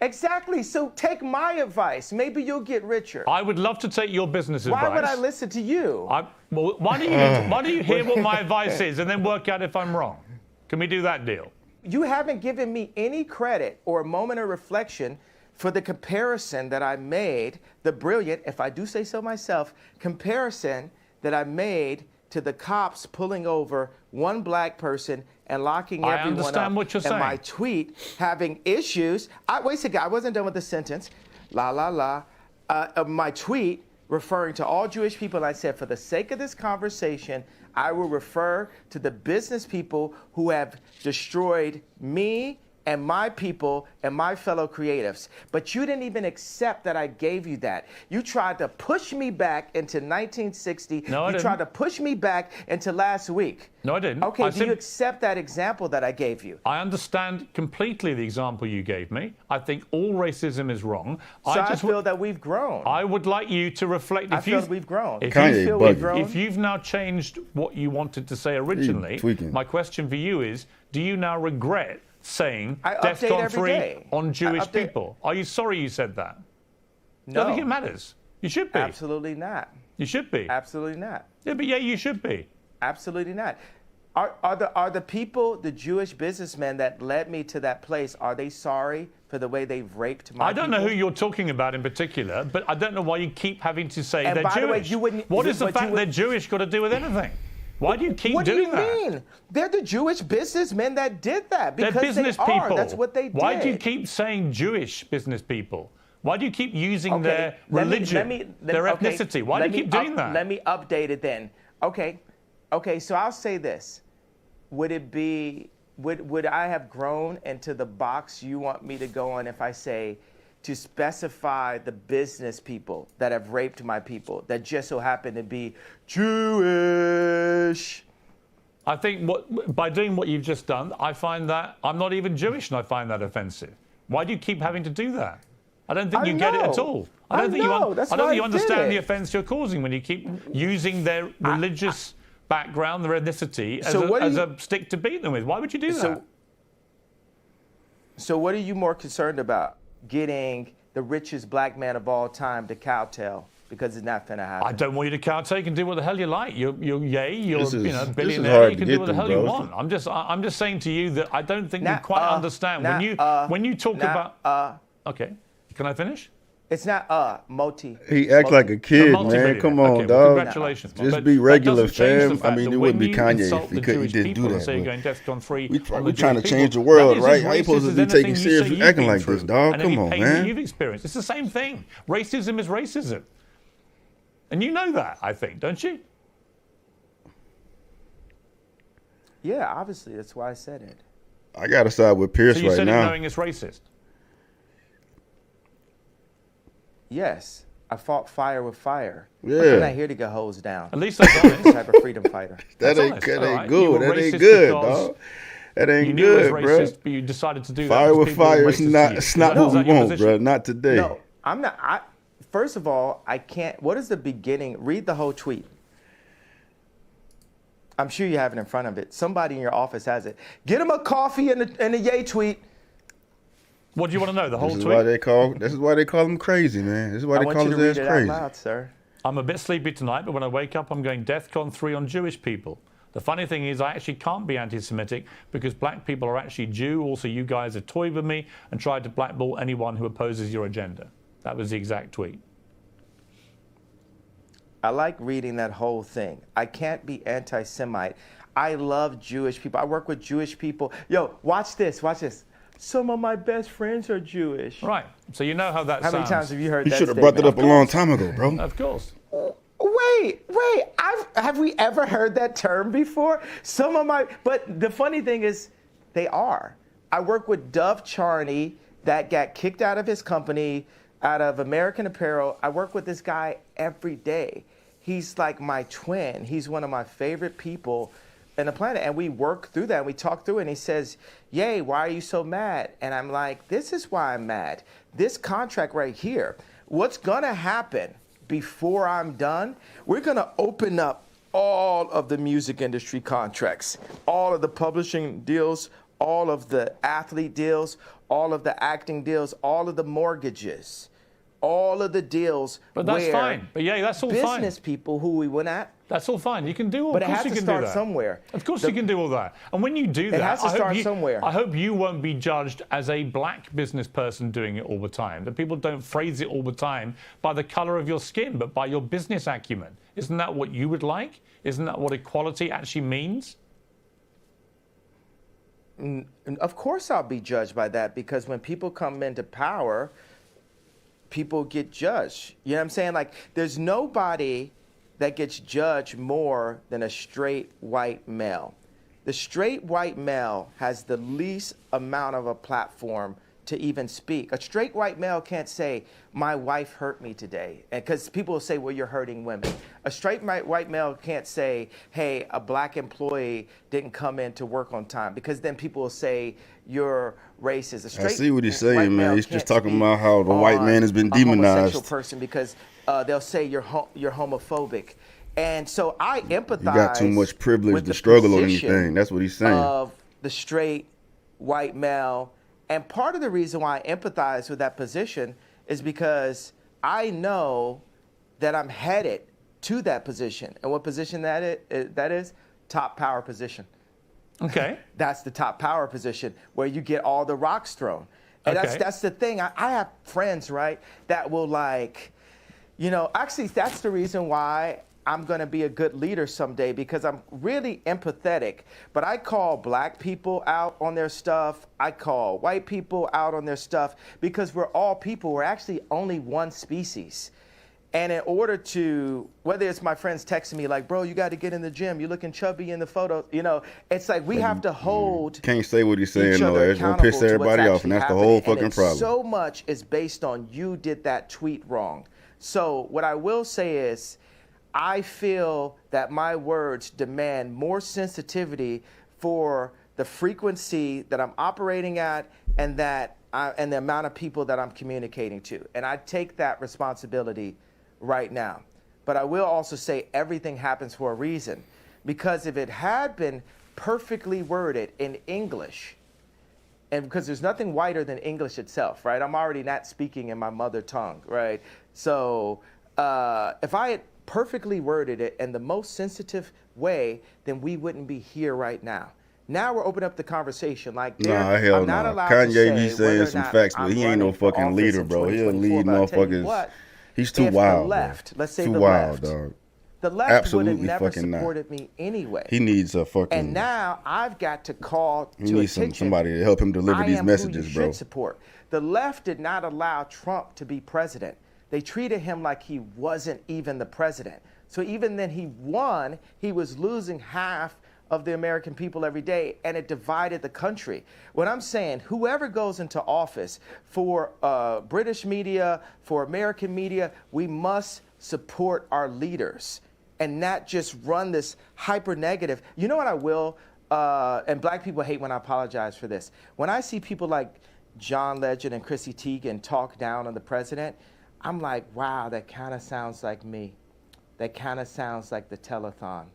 Exactly. So take my advice. Maybe you'll get richer. I would love to take your business advice. Why would I listen to you? Well, why do you hear what my advice is and then work out if I'm wrong? Can we do that deal? You haven't given me any credit or a moment of reflection for the comparison that I made, the brilliant, if I do say so myself, comparison that I made to the cops pulling over one black person and locking I everyone understand up. what you're and saying. my tweet having issues. Wait a second, I wasn't done with the sentence. My tweet referring to all Jewish people, I said, for the sake of this conversation, I will refer to the business people who have destroyed me and my people and my fellow creatives. But you didn't even accept that I gave you that. You tried to push me back into 1960. No, I you didn't. tried to push me back into last week. No, I didn't. Okay, do you accept that example that I gave you? I understand completely the example you gave me. I think all racism is wrong. So I feel that we've grown. I would like you to reflect. I feel we've grown. If Kanye you feel bugging. we've grown, if you've now changed what you wanted to say originally, tweaking. my question for you is: do you now regret saying I update DEFCON every 3 day. on Jewish people? Are you sorry you said that? No. I think it matters. You should be. Absolutely not. You should be. Absolutely not. Yeah, but yeah, you should be. Absolutely not. Are the people, the Jewish businessmen that led me to that place, are they sorry for the way they've raped my I don't know people? who you're talking about in particular, but I don't know why you keep having to say And they're by the way, Jewish. you wouldn't- What is the but fact you would- they're Jewish got to do with anything? Why do you keep What do doing you that? mean? They're the Jewish businessmen that did that They're because business they are. people. That's what they did. Why do you keep saying Jewish business people? Why do you keep using Okay, their religion, their okay, ethnicity? Why do you keep doing that? Let me update it then. Okay, so I'll say this. Would I have grown into the box you want me to go on if I say to specify the business people that have raped my people that just so happen to be Jewish? I think by doing what you've just done, I find that I'm not even Jewish and I find that offensive. Why do you keep having to do that? I don't think you get it at all. I don't think you understand the offense you're causing when you keep using their religious background, their ethnicity, as a stick to beat them with. Why would you do that? So what are you more concerned about? Getting the richest black man of all time to kowtow because it's not finna happen. I don't want you to kowtow. You can do what the hell you like. You're billionaire. hard You to can get do what the through, hell you bro. want. I'm just saying to you that I don't think you quite understand when you talk about. Okay, can I finish? It's not Moti. He act like a kid, man. Come on, okay, dog. Well, congratulations. Just But be that regular, doesn't change the fam. fact I mean, that it when wouldn't be you Kanye insult if the he Jewish didn't do people that. and say you're but going DEFCON 3 we on the trying to Jewish change the people, world, that is right? as How you supposed to racist be as taken anything serious you for say you've acting been like this, through dog? and Come any on, pain man. You've experienced. It's the same thing. Racism is racism. And you know that, I think, don't you? Yeah, obviously. That's why I said it. I got to side with Piers So you right said it now. knowing it's racist. Yes, I fought fire with fire. Yeah. I'm not here to get hosed down. At least that's I'm honest. a type of freedom fighter. That That's ain't, honest. that All ain't right. You were good. That ain't racist good, because dog. That You ain't knew it good, was bro. racist, but you decided to do that. Fire because with people were fire racist is to not. you. It's Is not that- what is we that your want, position? bro. Not today. No, I'm not. First of all, I can't. What is the beginning? Read the whole tweet. I'm sure you have it in front of it. Somebody in your office has it. Get him a coffee and a yay tweet. What do you want to know? The whole This is tweet? why they call. This is why they call him crazy, man. This is why I they want call you to his read ass it out crazy. loud, sir. I'm a bit sleepy tonight, but when I wake up, I'm going DEFCON 3 on Jewish people. The funny thing is, I actually can't be anti-Semitic because black people are actually Jew. Also, you guys are toyed with me and tried to blackball anyone who opposes your agenda. That was the exact tweet. I like reading that whole thing. I can't be anti-Semite. I love Jewish people. I work with Jewish people. Yo, watch this. Watch this. Some of my best friends are Jewish. Right. So you know how that How sounds. many times have you heard He that should have brought that statement? up a long time ago, bro. Of course. Wait. Have we ever heard that term before? But the funny thing is, they are. I work with Dove Charney that got kicked out of his company, out of American Apparel. I work with this guy every day. He's like my twin. He's one of my favorite people in the planet. And we work through that and we talk through it. And he says, "Yay, why are you so mad?" And I'm like, this is why I'm mad. This contract right here, what's gonna happen before I'm done, we're gonna open up all of the music industry contracts, all of the publishing deals, all of the athlete deals, all of the acting deals, all of the mortgages, all of the deals. But that's where fine. But yeah, that's all fine. business people who we went at. That's all fine. You can do all. But of it course has you to can start do that. somewhere. Of course you can do all that. And when you do that, has to start somewhere. I hope you won't be judged as a black business person doing it all the time. That people don't phrase it all the time by the color of your skin, but by your business acumen. Isn't that what you would like? Isn't that what equality actually means? And of course I'll be judged by that, because when people come into power, people get judged. You know what I'm saying? Like, there's nobody that gets judged more than a straight white male. The straight white male has the least amount of a platform to even speak. A straight white male can't say, my wife hurt me today, because people will say, well, you're hurting women. A straight white male can't say, hey, a black employee didn't come in to work on time, because then people will say you're racist. A straight I see what he's white saying, man. male He's just can't talking speak about how the white man has been on a homosexual demonized. person, because they'll say you're homophobic. And so I empathize. You got too much privilege with to the struggle on position anything. That's what he's saying. Of the straight white male. And part of the reason why I empathize with that position is because I know that I'm headed to that position. And what position that is? Top power position. Okay. That's the top power position where you get all the rocks thrown. And Okay. that's the thing. I have friends, right, that will actually that's the reason why I'm going to be a good leader someday, because I'm really empathetic. But I call black people out on their stuff. I call white people out on their stuff, because we're all people. We're actually only one species. And in order to, whether it's my friends texting me like, bro, you got to get in the gym. You're looking chubby in the photo. It's like we have to hold. Can't say what he's saying, each though. other It's going to piss accountable to what's everybody off, and actually that's the whole happening. fucking And problem. so much is based on you did that tweet wrong. So what I will say is, I feel that my words demand more sensitivity for the frequency that I'm operating at, and and the amount of people that I'm communicating to. And I take that responsibility right now. But I will also say everything happens for a reason, because if it had been perfectly worded in English, and because there's nothing whiter than English itself, right? I'm already not speaking in my mother tongue, right? So if I had perfectly worded it in the most sensitive way, then we wouldn't be here right now. Now we're opening up the conversation. Nah, hell I'm not no. allowed to Kanye say be whether saying or some not facts, but I'm he ain't no running for fucking office leader, in bro. He'll 2024, lead but I'll tell you motherfuckers. what, He's too if wild, the left, bro. let's say Too the wild, left, dog. the left Absolutely would have never fucking not. supported me anyway. He needs a fucking. And now I've got to call he to needs attention. somebody to help him deliver I these am messages, who you bro. should support. The left did not allow Trump to be president. They treated him like he wasn't even the president. So even then he won, he was losing half of the American people every day, and it divided the country. What I'm saying, whoever goes into office, for British media, for American media, we must support our leaders and not just run this hyper negative. You know what I will, and black people hate when I apologize for this. When I see people like John Legend and Chrissy Teigen talk down on the president, I'm like, wow, that kind of sounds like me. That kind of sounds like the telethon.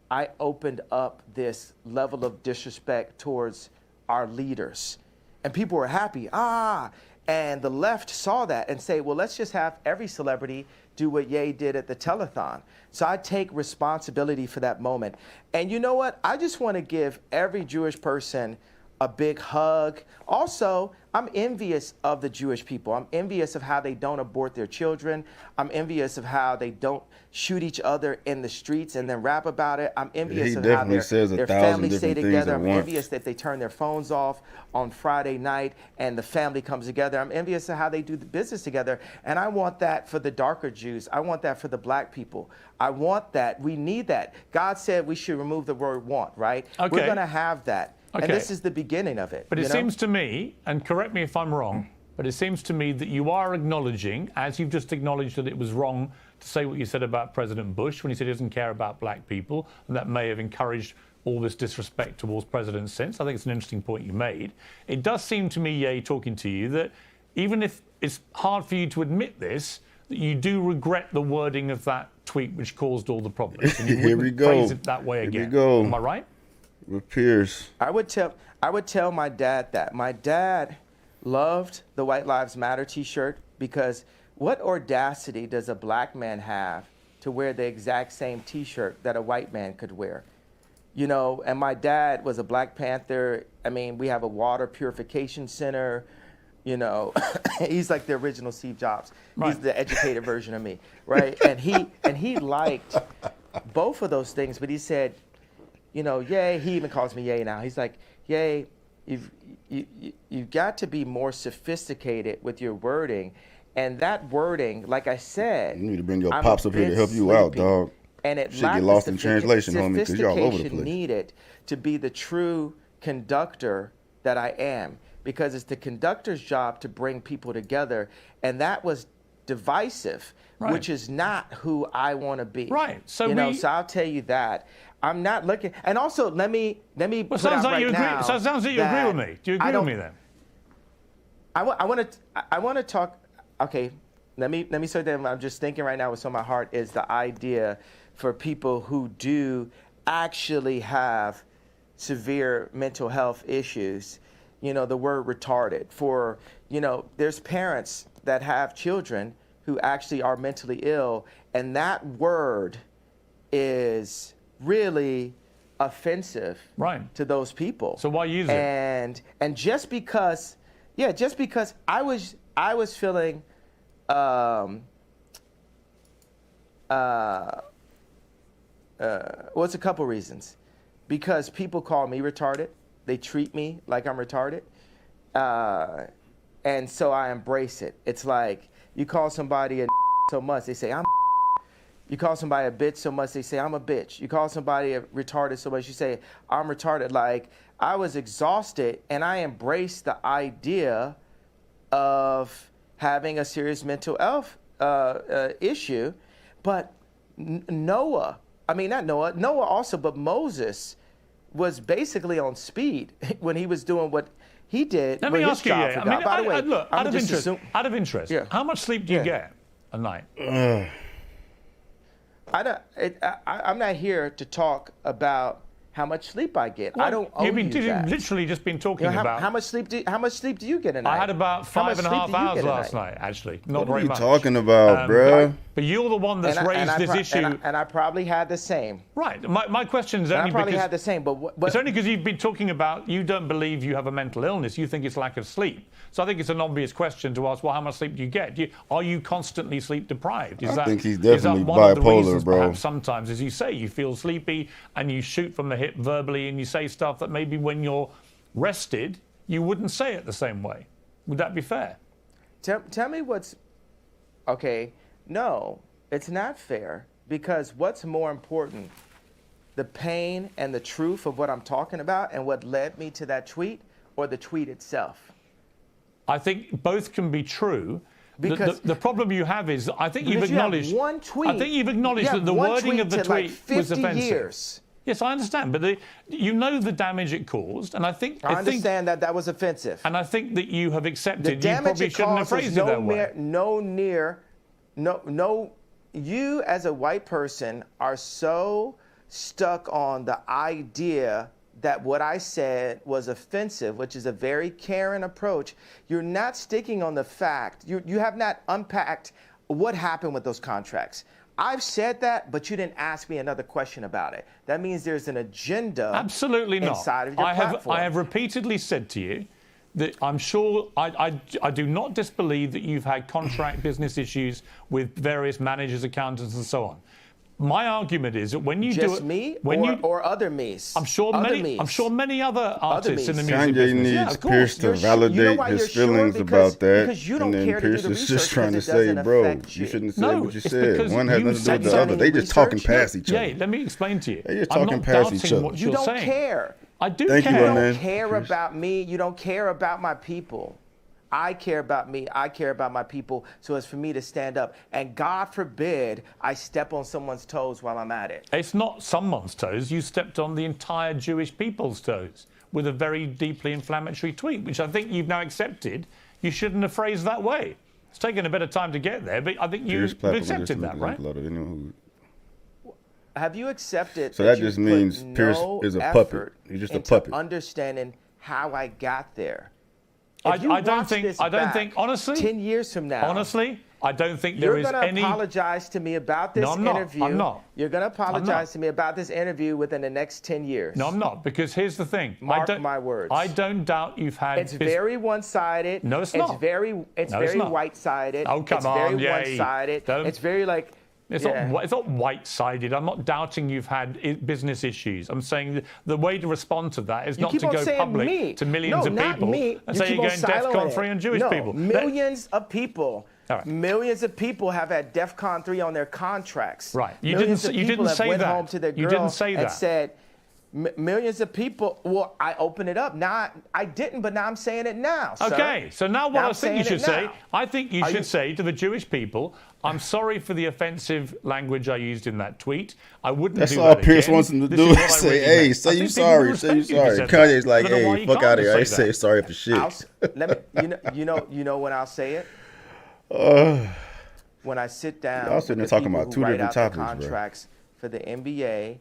I opened up this level of disrespect towards our leaders. And people were happy. And the left saw that and say, well, let's just have every celebrity do what Ye did at the telethon. So I take responsibility for that moment. And you know what? I just want to give every Jewish person a big hug. Also, I'm envious of the Jewish people. I'm envious of how they don't abort their children. I'm envious of how they don't shoot each other in the streets and then rap about it. I'm envious of how their families stay together. I'm envious that they turn their phones off on Friday night and the family comes together. I'm envious of how they do the business together. And I want that for the darker Jews. I want that for the black people. I want that. We need that. God said we should remove the word want, right? Okay. We're going to have that. Okay. And this is the beginning of it. But it seems to me, and correct me if I'm wrong, but it seems to me that you are acknowledging, as you've just acknowledged that it was wrong to say what you said about President Bush when he said he doesn't care about black people, and that may have encouraged all this disrespect towards presidents since. I think it's an interesting point you made. It does seem to me, Ye, talking to you, that even if it's hard for you to admit this, that you do regret the wording of that tweet which caused all the problems. And you Here we wouldn't go. phrase it that way again. Here we go. Am I right? With Piers. I would tell my dad that. My dad loved the White Lives Matter t-shirt, because what audacity does a black man have to wear the exact same t-shirt that a white man could wear? You know, and my dad was a Black Panther. I mean, we have a water purification center. You know, he's like the original Steve Jobs. Right. He's the educated version of me, right? And he liked both of those things, but he said, you know, Ye, he even calls me Ye now. He's like, Ye, you've got to be more sophisticated with your wording. And that wording, like I said, You need to bring your I'm pops a up here to bit help you out, sleepy. dog. and it Shit lacked get the lost in translation, homie, 'cause you're all over the sophistication place. needed to be the true conductor that I am, because it's the conductor's job to bring people together, and that was divisive, Right. which is not who I want to be. Right. So so I'll tell you that I'm not looking. And also, let me Well, put sounds out like right you agree. now. So it sounds like you agree with me. Do you I agree with don't- me then? I want to talk. Okay, let me say that I'm just thinking right now. What's on my heart is the idea for people who do actually have severe mental health issues. The word retarded. For there's parents that have children who actually are mentally ill, and that word is really offensive Right. to those people. So why use it? And just because I was feeling it's a couple reasons. Because people call me retarded, they treat me like I'm retarded, and so I embrace it. It's like you call somebody a so much, they say I'm. You call somebody a bitch so much, they say I'm a bitch. You call somebody a retarded so much, you say I'm retarded. Like, I was exhausted, and I embraced the idea of having a serious mental health issue. But Noah also, but Moses was basically on speed when he was doing what he did. Let me when his ask you, job yeah. forgot. By the way, look, I'm out of just interest, out of interest, Yeah. how much sleep do you Yeah. get a night? I'm not here to talk about how much sleep I get. I don't owe You've you that. literally just been talking about. How much sleep do you get a night? I had about How much 5.5 sleep do you hours get a last night? night, actually. Not What very are you much. talking about, bruh? But you're the one that's raised this issue. And I probably had the same. Right. My question is And only I probably because had the same, but it's only because you've been talking about you don't believe you have a mental illness. You think it's lack of sleep. So I think it's an obvious question to ask. Well, how much sleep do you get? Are you constantly sleep deprived? I think he's is definitely that one of the bipolar, reasons, bro. Perhaps sometimes, as you say, you feel sleepy and you shoot from the hip verbally and you say stuff that maybe when you're rested you wouldn't say it the same way. Would that be fair? tell me what's okay. No, it's not fair, because what's more important, the pain and the truth of what I'm talking about and what led me to that tweet, or the tweet itself? I think both can be true. Because the problem you have is I think you've Because you have acknowledged one tweet. I think you've acknowledged You that have the one wording of the to, like, tweet 50 was offensive. years. Yes, I understand, but you know the damage it caused, and I think I understand that was offensive. and I think that you have accepted. The You damage probably it shouldn't have caused phrased was it that way. no. You as a white person are so stuck on the idea that what I said was offensive, which is a very caring approach. You're not sticking on the fact. You have not unpacked what happened with those contracts. I've said that, but you didn't ask me another question about it. That means there's an agenda. Absolutely not. Inside of your platform. I have repeatedly said to you that I'm sure I do not disbelieve that you've had contract business issues with various managers, accountants, and so on. My argument is that when you Just do it, me when or other me's. I'm sure many other artists in the me's. music Kanye business. Yeah, needs of course. Pierce to validate his feelings about that, Because you don't and then care to do Pierce the is just research trying to because it say, doesn't bro, affect you you. shouldn't have said No, what you it's said. because One has you nothing to do said with the so. other. They just talking Research it. past each other. Yeah, let me explain to you. They just I'm talking not past doubting each other. what You you're don't saying. care. I do Thank you, care. You my man. don't care Pierce. about me. You don't care about my people. I care about me. I care about my people. So it's for me to stand up. And God forbid I step on someone's toes while I'm at it. It's not someone's toes. You stepped on the entire Jewish people's toes with a very deeply inflammatory tweet, which I think you've now accepted. You shouldn't have phrased that way. It's taken a bit of time to get there, but I think Pierce you've Clapper accepted that, right? Have you accepted So that that just you means put Pierce no is a effort puppet. He's just a into puppet. understanding how I got there? I If you don't watch think- this I don't back think- honestly- 10 years from now. Honestly, I don't think You're there is going to any. apologize to me about this No, I'm not. interview. I'm not. You're going to not. apologize to me about this interview within the next 10 years. No, I'm not, because here's the thing. Mark my words. I don't doubt you've had. It's very one-sided. No, it's not. It's very No, it's not. white-sided. Oh, come it's on, very yay. one-sided. Don't- It's very like. It's yeah. not white-sided. I'm not doubting you've had business issues. I'm saying the way to respond to that is You not keep to on go saying public me. to millions No, of not people me. and You say keep you're on going siloing DEFCON it. 3 on Jewish no, people. Millions of people. All right. Millions of people have had DEFCON 3 on their contracts. Right. You Millions didn't. of You people didn't have say went that. home to their You girl didn't say and that. said, millions of people. Well, I opened it up. Now I didn't, but now I'm saying it now. Okay. Sir. So now what Now I I'm think you saying should it say, now. I think you Are should you- say to the Jewish people, I'm sorry for the offensive language I used in that tweet. I wouldn't That's do all that Pierce again. wants him to This do is is what I say, really hey, meant. say I you think people sorry, would say you respect you if sorry. said that. Kanye's like, I don't know why hey, you fuck can't out of here. I just say say that. sorry for shit. You know when I'll say it? When I sit down Y'all with sitting there the talking people about who two write different out the topics, bro. contracts for the NBA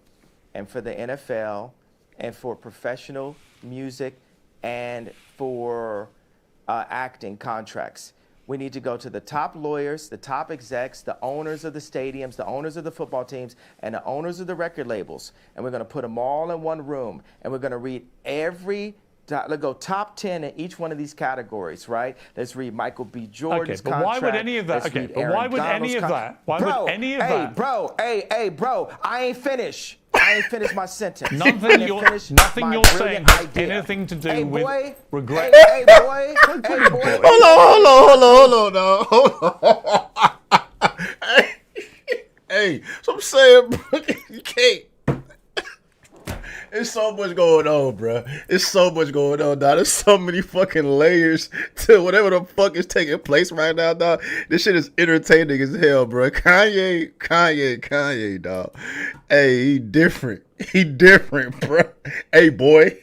and for the NFL and for professional music and for acting contracts. We need to go to the top lawyers, the top execs, the owners of the stadiums, the owners of the football teams, and the owners of the record labels. And we're going to put them all in one room. And we're going to read let's go top 10 in each one of these categories, right? Let's read Michael B. Jordan's Okay, but contract. why would any of that? Let's Okay, read but Aaron why would any Donald's of that? Why would any of that? Bro, I ain't finished. I ain't finished my sentence. I Nothing didn't you're, finish nothing my you're brilliant saying has idea. anything to do Hey, with boy. regret. Hey, boy. Hey, boy. Hold on. Hey, so I'm saying, bro, you can't. There's so much going on, bro. There's so much going on, dog. There's so many fucking layers to whatever the fuck is taking place right now, dog. This shit is entertaining as hell, bro. Kanye, dog. Hey, he different. He different, bro. Hey, boy,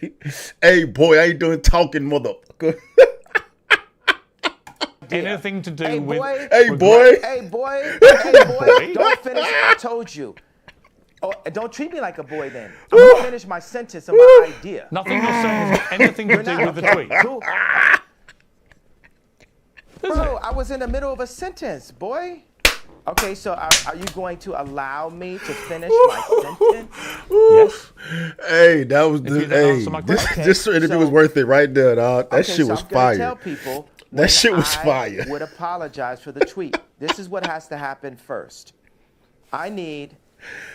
I ain't doing talking, motherfucker. Anything to do Hey, with boy. Hey, regret. boy. Hey, boy. Hey, boy. Don't finish. I told you. Oh, don't treat me like a boy then. I'm going to finish my sentence of my idea. Nothing you're saying has got anything to do with the tweet. Cool. Bro, I was in the middle of a sentence, boy. Okay, so are you going to allow me to finish my sentence? Yes. Hey, that was you don't answer my question. this interview was worth it right there, dog. That Okay, shit so was I'm gonna fire. tell people That when shit was I fire. would apologize for the tweet. This is what has to happen first. I need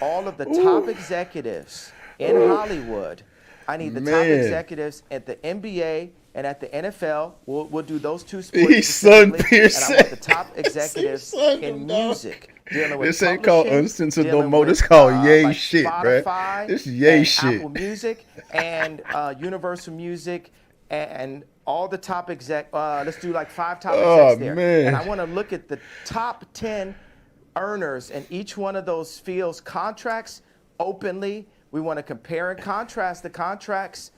all of the top executives in Hollywood. I need the top Man. executives at the NBA and at the NFL. We'll do those two sports. His son specifically. Piers And I want the said- top executives son in him, dog. music. Dealing with This ain't called publishing, uncensored no dealing more. with, This called yay like shit, bruh. Spotify This yay and shit. Apple Music and Universal Music and all the top exec. Let's do like 5 top Oh, execs there. man. And I want to look at the top 10 earners in each one of those fields' contracts openly. We want to compare and contrast the contracts.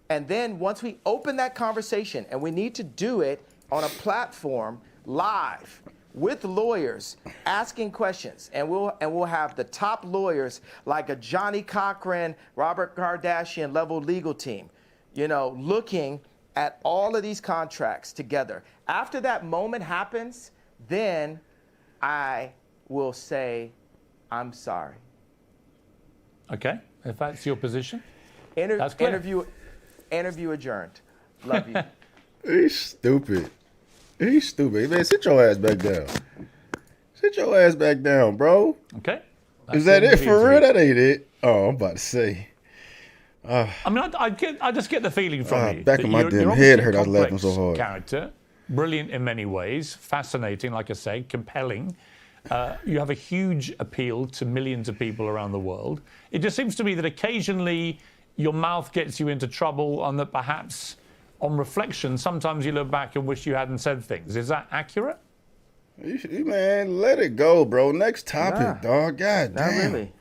And then once we open that conversation, and we need to do it on a platform live with lawyers asking questions, and we'll have the top lawyers like a Johnny Cochran, Robert Kardashian level legal team, looking at all of these contracts together. After that moment happens, then I will say, I'm sorry. Okay, if that's your position. That's clear. Interview adjourned. Love you. He's stupid. Man, sit your ass back down. Sit your ass back down, bro. Okay. Is That's that the end it of the for real? interview. That ain't it. Oh, I'm about to say. I mean, I just get the feeling from you. Back that of my you're damn obviously head a hurt. I was laughing so complex hard. Character, brilliant in many ways, fascinating, like I say, compelling. You have a huge appeal to millions of people around the world. It just seems to me that occasionally your mouth gets you into trouble, and that perhaps, on reflection, sometimes you look back and wish you hadn't said things. Is that accurate? Man, let it go, bro. Next topic, dog. God Not damn. really.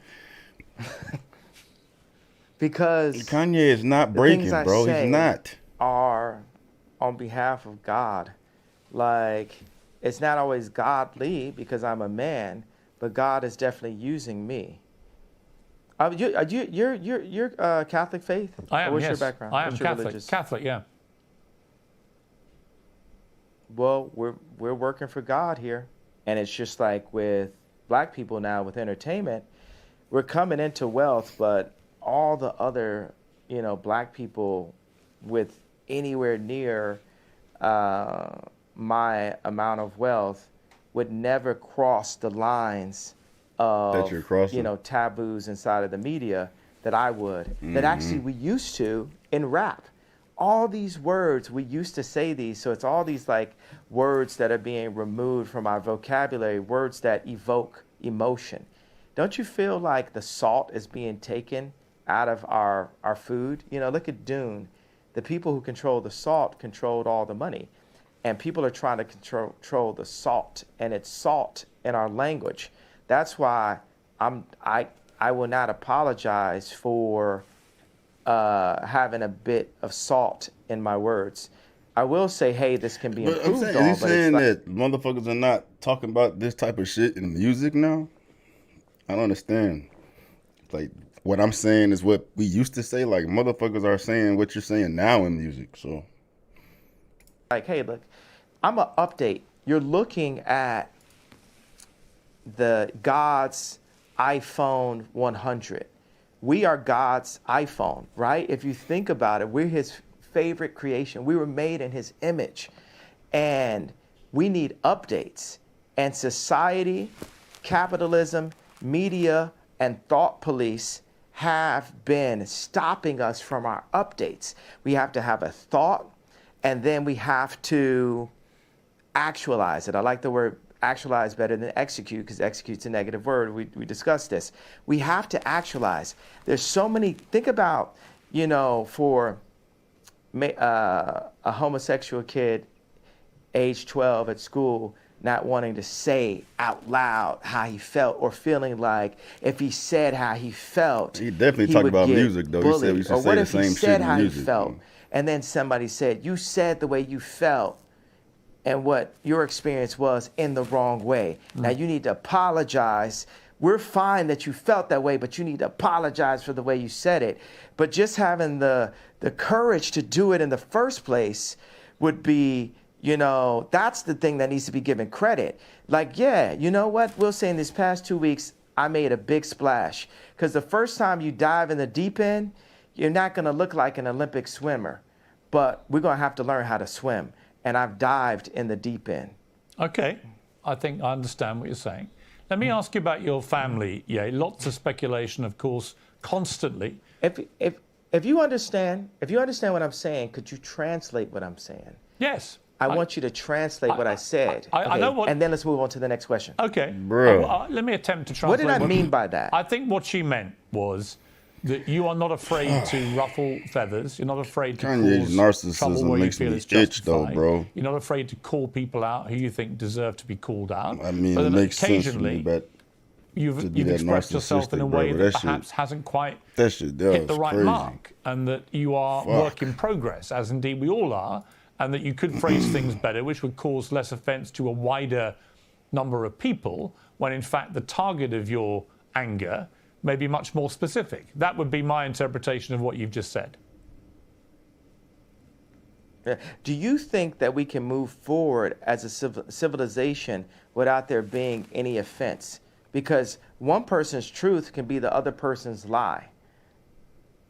Because Kanye is not the breaking, things I bro. say He's not. are on behalf of God. Like, it's not always godly because I'm a man, but God is definitely using me. You're Catholic faith? I am. Or what's Yes, your background? I am What's your Catholic. religious? Catholic, yeah. Well, we're working for God here, and it's just like with black people now with entertainment, we're coming into wealth, but all the other black people with anywhere near my amount of wealth would never cross the lines of That you're crossing. taboos inside of the media that I would. That actually we used to in rap. all these words, we used to say these, so it's all these like words that are being removed from our vocabulary, words that evoke emotion. Don't you feel like the salt is being taken out of our food? You know, look at Dune. The people who control the salt controlled all the money. And people are trying to control the salt, and it's salt in our language. That's why I will not apologize for having a bit of salt in my words. I will say, hey, this can be But I'm improved saying, on. is he saying that motherfuckers are not talking about this type of shit in music now? I don't understand. Like, what I'm saying is what we used to say. Like, motherfuckers are saying what you're saying now in music. So, like, hey, look, I'm gonna update. You're looking at the God's iPhone 100. We are God's iPhone, right? If you think about it, we're his favorite creation. We were made in his image. And we need updates. And society, capitalism, media, and thought police have been stopping us from our updates. We have to have a thought, and then we have to actualize it. I like the word actualize better than execute, because execute's a negative word. We discussed this. We have to actualize. There's so many, think about, you know, for a homosexual kid, age 12 at school, not wanting to say out loud how he felt, or feeling like if he said how he felt, he definitely talked about music, though. He said we should say the same shit in music. He felt, and then somebody said, you said the way you felt and what your experience was in the wrong way. Now you need to apologize. We're fine that you felt that way, but you need to apologize for the way you said it. But just having the courage to do it in the first place would be, you know, that's the thing that needs to be given credit. Like, yeah, you know what? We'll say in these past 2 weeks, I made a big splash. Because the first time you dive in the deep end, you're not going to look like an Olympic swimmer. But we're going to have to learn how to swim. And I've dived in the deep end. Okay. I think I understand what you're saying. Let me ask you about your family. Yeah, lots of speculation, of course, constantly. If you understand what I'm saying, could you translate what I'm saying? Yes. I want you to translate what I said. I know what. And then let's move on to the next question. Okay. Bro. Let me attempt to translate. What did I mean by that? I think what she meant was that you are not afraid to ruffle feathers. You're not afraid to Kanye's cause trouble narcissism where you makes feel me it's itch, though, justified. bro. You're not afraid to call people out who you think deserve to be called out. I mean, but it makes sense to occasionally, me, but you've expressed yourself in a way that perhaps hasn't quite hit the right mark, and that you are work in progress, as indeed we all are, and that you could phrase things better, which would cause less offence to a wider number of people, when in fact the target of your anger may be much more specific. That would be my interpretation of what you've just said. Do you think that we can move forward as a civilization without there being any offense? Because one person's truth can be the other person's lie.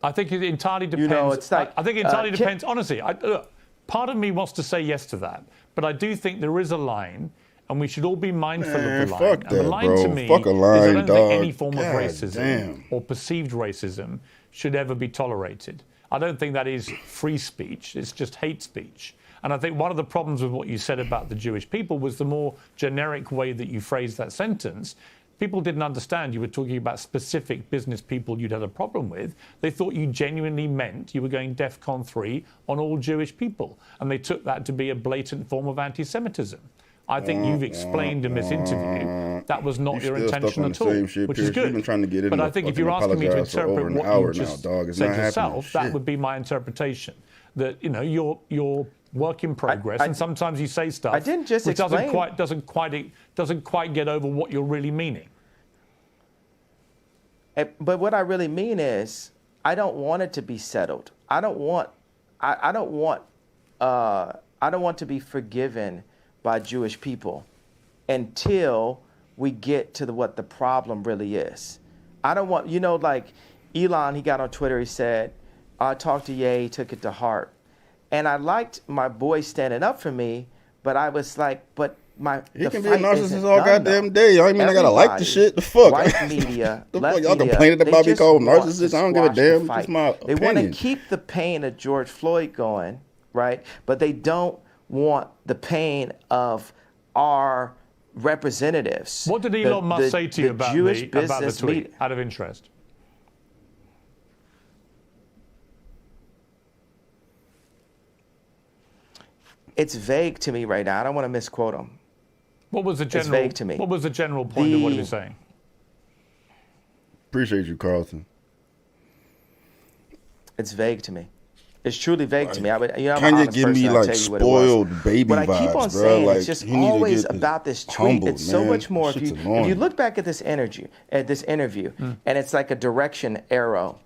I think it entirely depends. You know, it's like, I think it entirely depends. Honestly, look, part of me wants to say yes to that, but I do think there is a line, and we should all be mindful of the line. Fuck and the that, line bro. to me Fuck a is line, I don't dog. think any form of God racism damn. or perceived racism should ever be tolerated. I don't think that is free speech. It's just hate speech. And I think one of the problems with what you said about the Jewish people was the more generic way that you phrased that sentence. People didn't understand you were talking about specific business people you'd had a problem with. They thought you genuinely meant you were going DEFCON 3 on all Jewish people. And they took that to be a blatant form of anti-Semitism. I think you've explained in this interview that was not your intention at all, which is good. But I think if you're asking me to interpret what you just said yourself, that would be my interpretation. That, you know, you're work in progress, and sometimes you say stuff which doesn't quite get over what you're really meaning. But what I really mean is, I don't want it to be settled. I don't want to be forgiven by Jewish people until we get to what the problem really is. I don't want, you know, like Elon, he got on Twitter, he said, I talked to Ye, he took it to heart. And I liked my boy standing up for me, but I was like, but He the can be a fight narcissist isn't all done, goddamn though. day. Y'all ain't mean I gotta like the Everybody, shit. The fuck? white media, The left fuck? Y'all media, complaining they about me just called want to narcissist? I don't give a squash the damn. It's fight. just my They want to opinion. keep the pain of George Floyd going, right? But they don't want the pain of our representatives. What did Elon Musk say to you about Jewish about the business tweet, media. out of interest? It's vague to me right now. I don't want to misquote him. What was the general? vague to me. What was the general point of what he was saying? Appreciate you, Carlton. It's vague to me. It's truly vague to me. I'm an Kanye honest give person. me I'll like tell you what it was. spoiled baby But I vibes, keep on bro. saying Like it's just he need to always get about this tweet. humbled, It's so man. much more. That If shit's you annoying. look back at this interview, and it's like a direction arrow.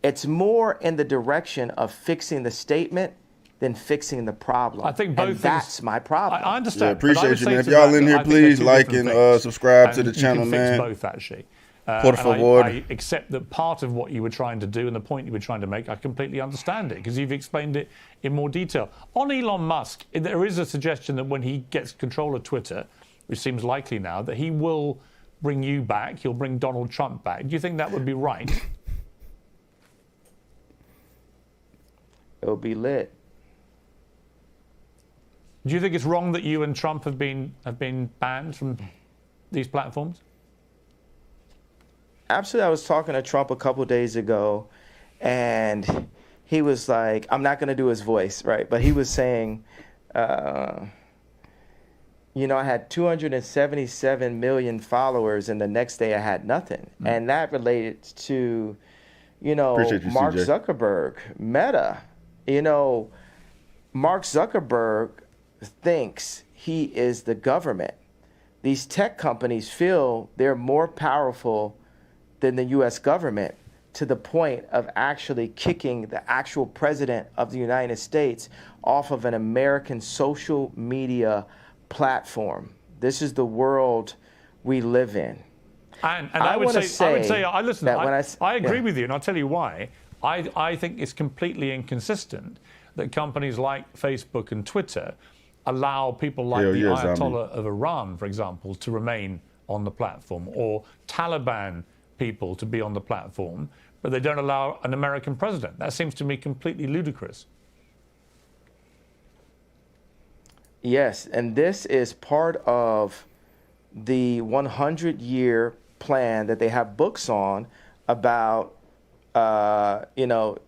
It's more in the direction of fixing the statement than fixing the problem. I think both and things. that's my problem. I understand. Yeah, but I would appreciate you, say man. If to y'all that in that here, I think they're please two like different and things. subscribe to And the channel, you can fix man. both, actually. Por And favor. I accept that part of what you were trying to do and the point you were trying to make, I completely understand it because you've explained it in more detail. On Elon Musk, there is a suggestion that when he gets control of Twitter, which seems likely now, that he will bring you back, he'll bring Donald Trump back. Do you think that would be right? It'll be lit. Do you think it's wrong that you and Trump have been banned from these platforms? Absolutely. I was talking to Trump a couple days ago, and he was like, I'm not going to do his voice, right? But he was saying, I had 277 million followers, and the next day I had nothing. And that related to, Appreciate you, Mark CJ. Zuckerberg, Meta. Mark Zuckerberg thinks he is the government. These tech companies feel they're more powerful than the U.S. government, to the point of actually kicking the actual president of the United States off of an American social media platform. This is the world we live in. And I would say, I listen. that when I agree yeah. with you, and I'll tell you why. I think it's completely inconsistent that companies like Facebook and Twitter allow people like Hell the yeah, Ayatollah zombie. of Iran, for example, to remain on the platform, or Taliban people to be on the platform, but they don't allow an American president. That seems to me completely ludicrous. Yes, and this is part of the 100-year plan that they have books on about,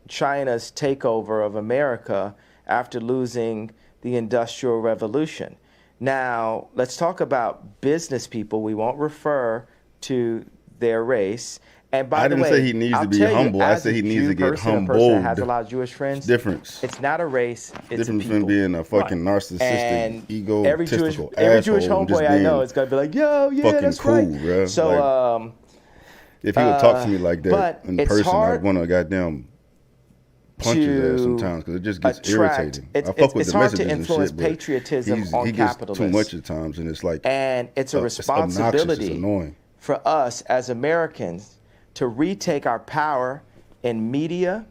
China's takeover of America after losing the Industrial Revolution. Now, let's talk about business people. We won't refer to their race. And by I the didn't way, say he needs I'll to be tell you, humble. I as said a he needs Jew to get person, a person that has humbled. a lot of Jewish friends. Difference. It's not a race. It's Different a from people. being a fucking narcissistic, And egotistical every Jewish asshole and just homeboy I know being is gonna be like, yo, yeah, fucking that's cool, right. bruh. So, if he would talk to me like that but in it's person, I'd hard want to goddamn punch his ass to sometimes because it just gets attract- irritating. it's- I fuck with it's the hard to messages and influence shit, but patriotism on he gets capitalists. too much at times, and it's like and it's a it's obnoxious, it's responsibility annoying. for us as Americans to retake our power in media,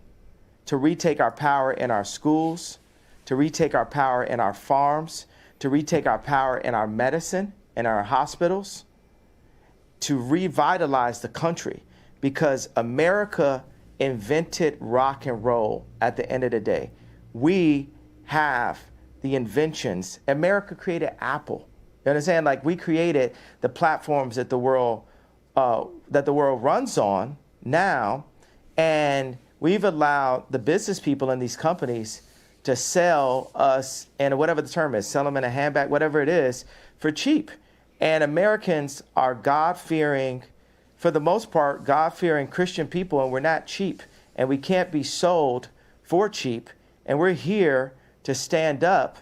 to retake our power in our schools, to retake our power in our farms, to retake our power in our medicine, in our hospitals, to revitalize the country, because America invented rock and roll at the end of the day. We have the inventions. America created Apple. You understand? Like, we created the platforms that the world runs on now, and we've allowed the business people in these companies to sell us, and whatever the term is, sell them in a handbag, whatever it is, for cheap. And Americans are God-fearing, for the most part, God-fearing Christian people, and we're not cheap, and we can't be sold for cheap. And we're here to stand up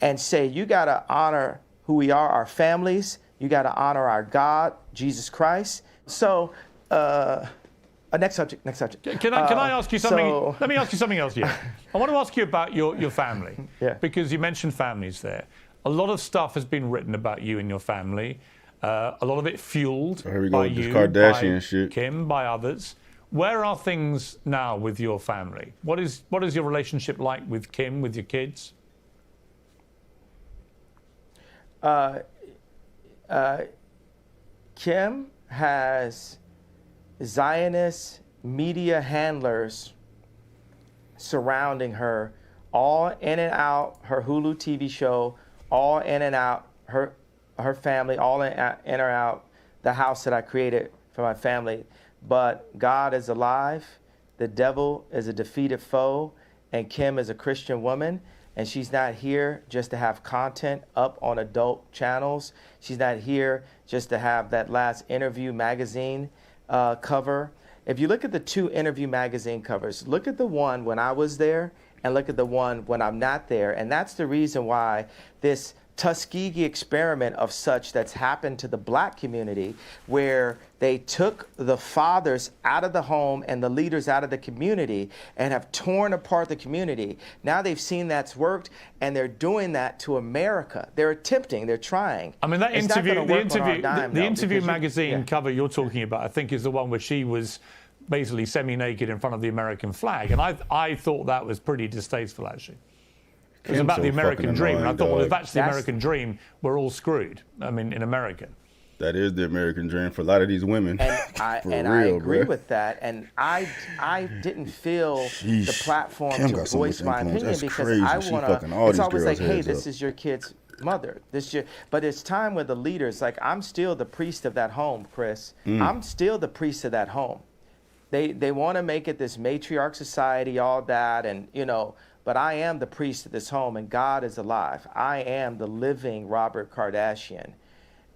and say, you got to honor who we are, our families. You got to honor our God, Jesus Christ. So, next subject. Can I ask you something? so- Let me ask you something else. Yeah, I want to ask you about your family. Yeah. Because you mentioned families there. A lot of stuff has been written about you and your family. A lot of it fueled Here we go by with this you, Kardashian by shit. Kim, by others. Where are things now with your family? What is your relationship like with Kim, with your kids? Kim has Zionist media handlers surrounding her, all in and out her Hulu TV show, all in and out her family, all in or out the house that I created for my family. But God is alive, the devil is a defeated foe, and Kim is a Christian woman, and she's not here just to have content up on adult channels. She's not here just to have that last Interview magazine cover. If you look at the 2 Interview magazine covers, look at the one when I was there and look at the one when I'm not there. And that's the reason why this Tuskegee experiment of such that's happened to the black community, where they took the fathers out of the home and the leaders out of the community and have torn apart the community. Now they've seen that's worked, and they're doing that to America. They're attempting, they're trying. I mean, that It's not interview, gonna work on our dime, the though, interview because magazine cover you're talking about, I think, is the one where she was basically semi-naked in front of the American flag, and I thought that was pretty distasteful, actually. It was about the American dream, and I thought, well, if that's the American dream, we're all screwed. I mean, in America. That is the American dream for a lot of these women. And I agree with that. And I didn't feel the platform to voice my opinion because I want to. It's always like, hey, this is your kid's mother. But it's time where the leaders, like, I'm still the priest of that home, Chris. I'm still the priest of that home. They want to make it this matriarch society, all that, and But I am the priest of this home, and God is alive. I am the living Robert Kardashian,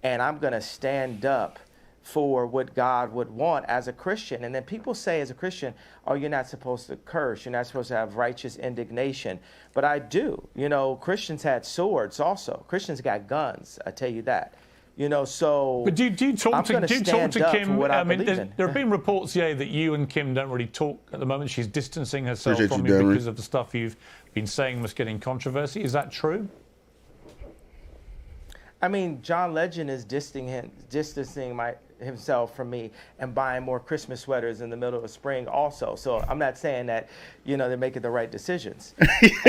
and I'm going to stand up for what God would want as a Christian. And then people say as a Christian, oh, you're not supposed to curse. You're not supposed to have righteous indignation. But I do. Christians had swords also. Christians got guns, I tell you that. So. But do you talk to Kim? I mean, there have been reports, that you and Kim don't really talk at the moment. She's distancing herself from you because of the stuff you've been saying was getting controversy. Is that true? I mean, John Legend is distancing himself from me and buying more Christmas sweaters in the middle of spring also. So I'm not saying that, they're making the right decisions. She's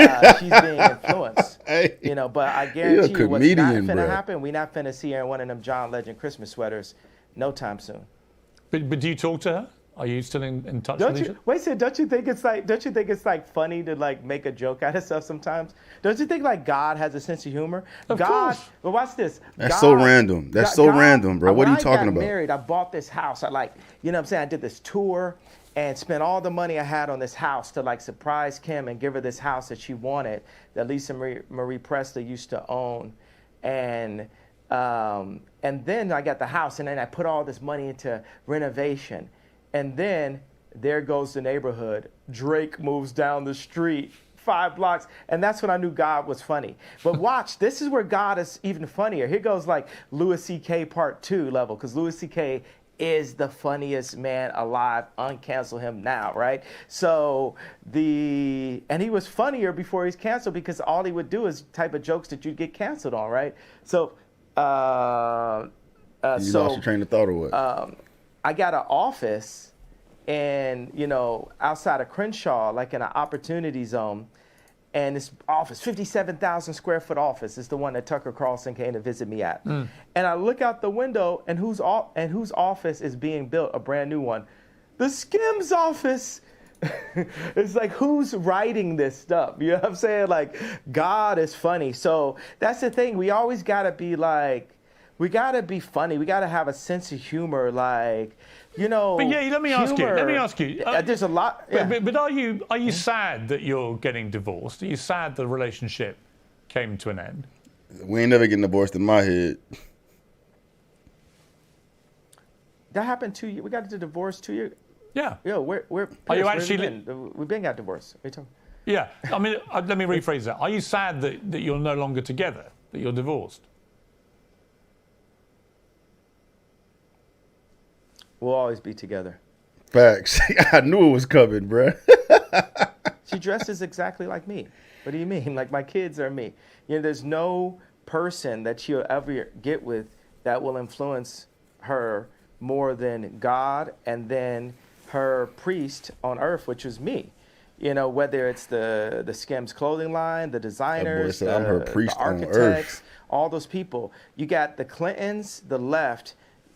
being influenced, but I guarantee you what's not finna happen, we're not finna see her in one of them John Legend Christmas sweaters no time soon. But do you talk to her? Are you still in touch with each other? Wait a second, don't you think it's like funny to like make a joke out of stuff sometimes? Don't you think like God has a sense of humor? Of course. But watch this. That's so random. That's so random, bro. What are you talking about? When I got married, I bought this house. I I did this tour and spent all the money I had on this house to like surprise Kim and give her this house that she wanted, that Lisa Marie Presley used to own. And then I got the house, and then I put all this money into renovation. And then there goes the neighborhood. Drake moves down the street 5 blocks. And that's when I knew God was funny. But watch, this is where God is even funnier. Here goes like Louis C.K. Part 2 level, because Louis C.K. is the funniest man alive. Uncancel him now, right? So and he was funnier before he's canceled because all he would do is type of jokes that you'd get canceled on, right? So, you lost your train of thought or what? I got an office outside of Crenshaw, like in an opportunity zone. And this office, 57,000 square foot office, is the one that Tucker Carlson came to visit me at. And I look out the window, and whose office is being built, a brand new one? The Skims office. It's like, who's writing this stuff? You know what I'm saying? Like, God is funny. So that's the thing. We always got to be like, we got to be funny. We got to have a sense of humor, like, But let me ask you. There's a lot. Yeah. But are you sad that you're getting divorced? Are you sad the relationship came to an end? We ain't never getting divorced in my head. That happened 2 years. We got the divorce 2 years. Yeah. Yo, we're Are you actually? We've been got divorced. What are you talking? Yeah. I mean, let me rephrase that. Are you sad that you're no longer together? That you're divorced? We'll always be together. Facts. I knew it was coming, bruh. She dresses exactly like me. What do you mean? Like, my kids are me. There's no person that she'll ever get with that will influence her more than God and then her priest on earth, which was me. You know, whether it's the Skims clothing line, the designers, said, I'm her the priest on architects, earth. all those people. You got the Clintons, the left,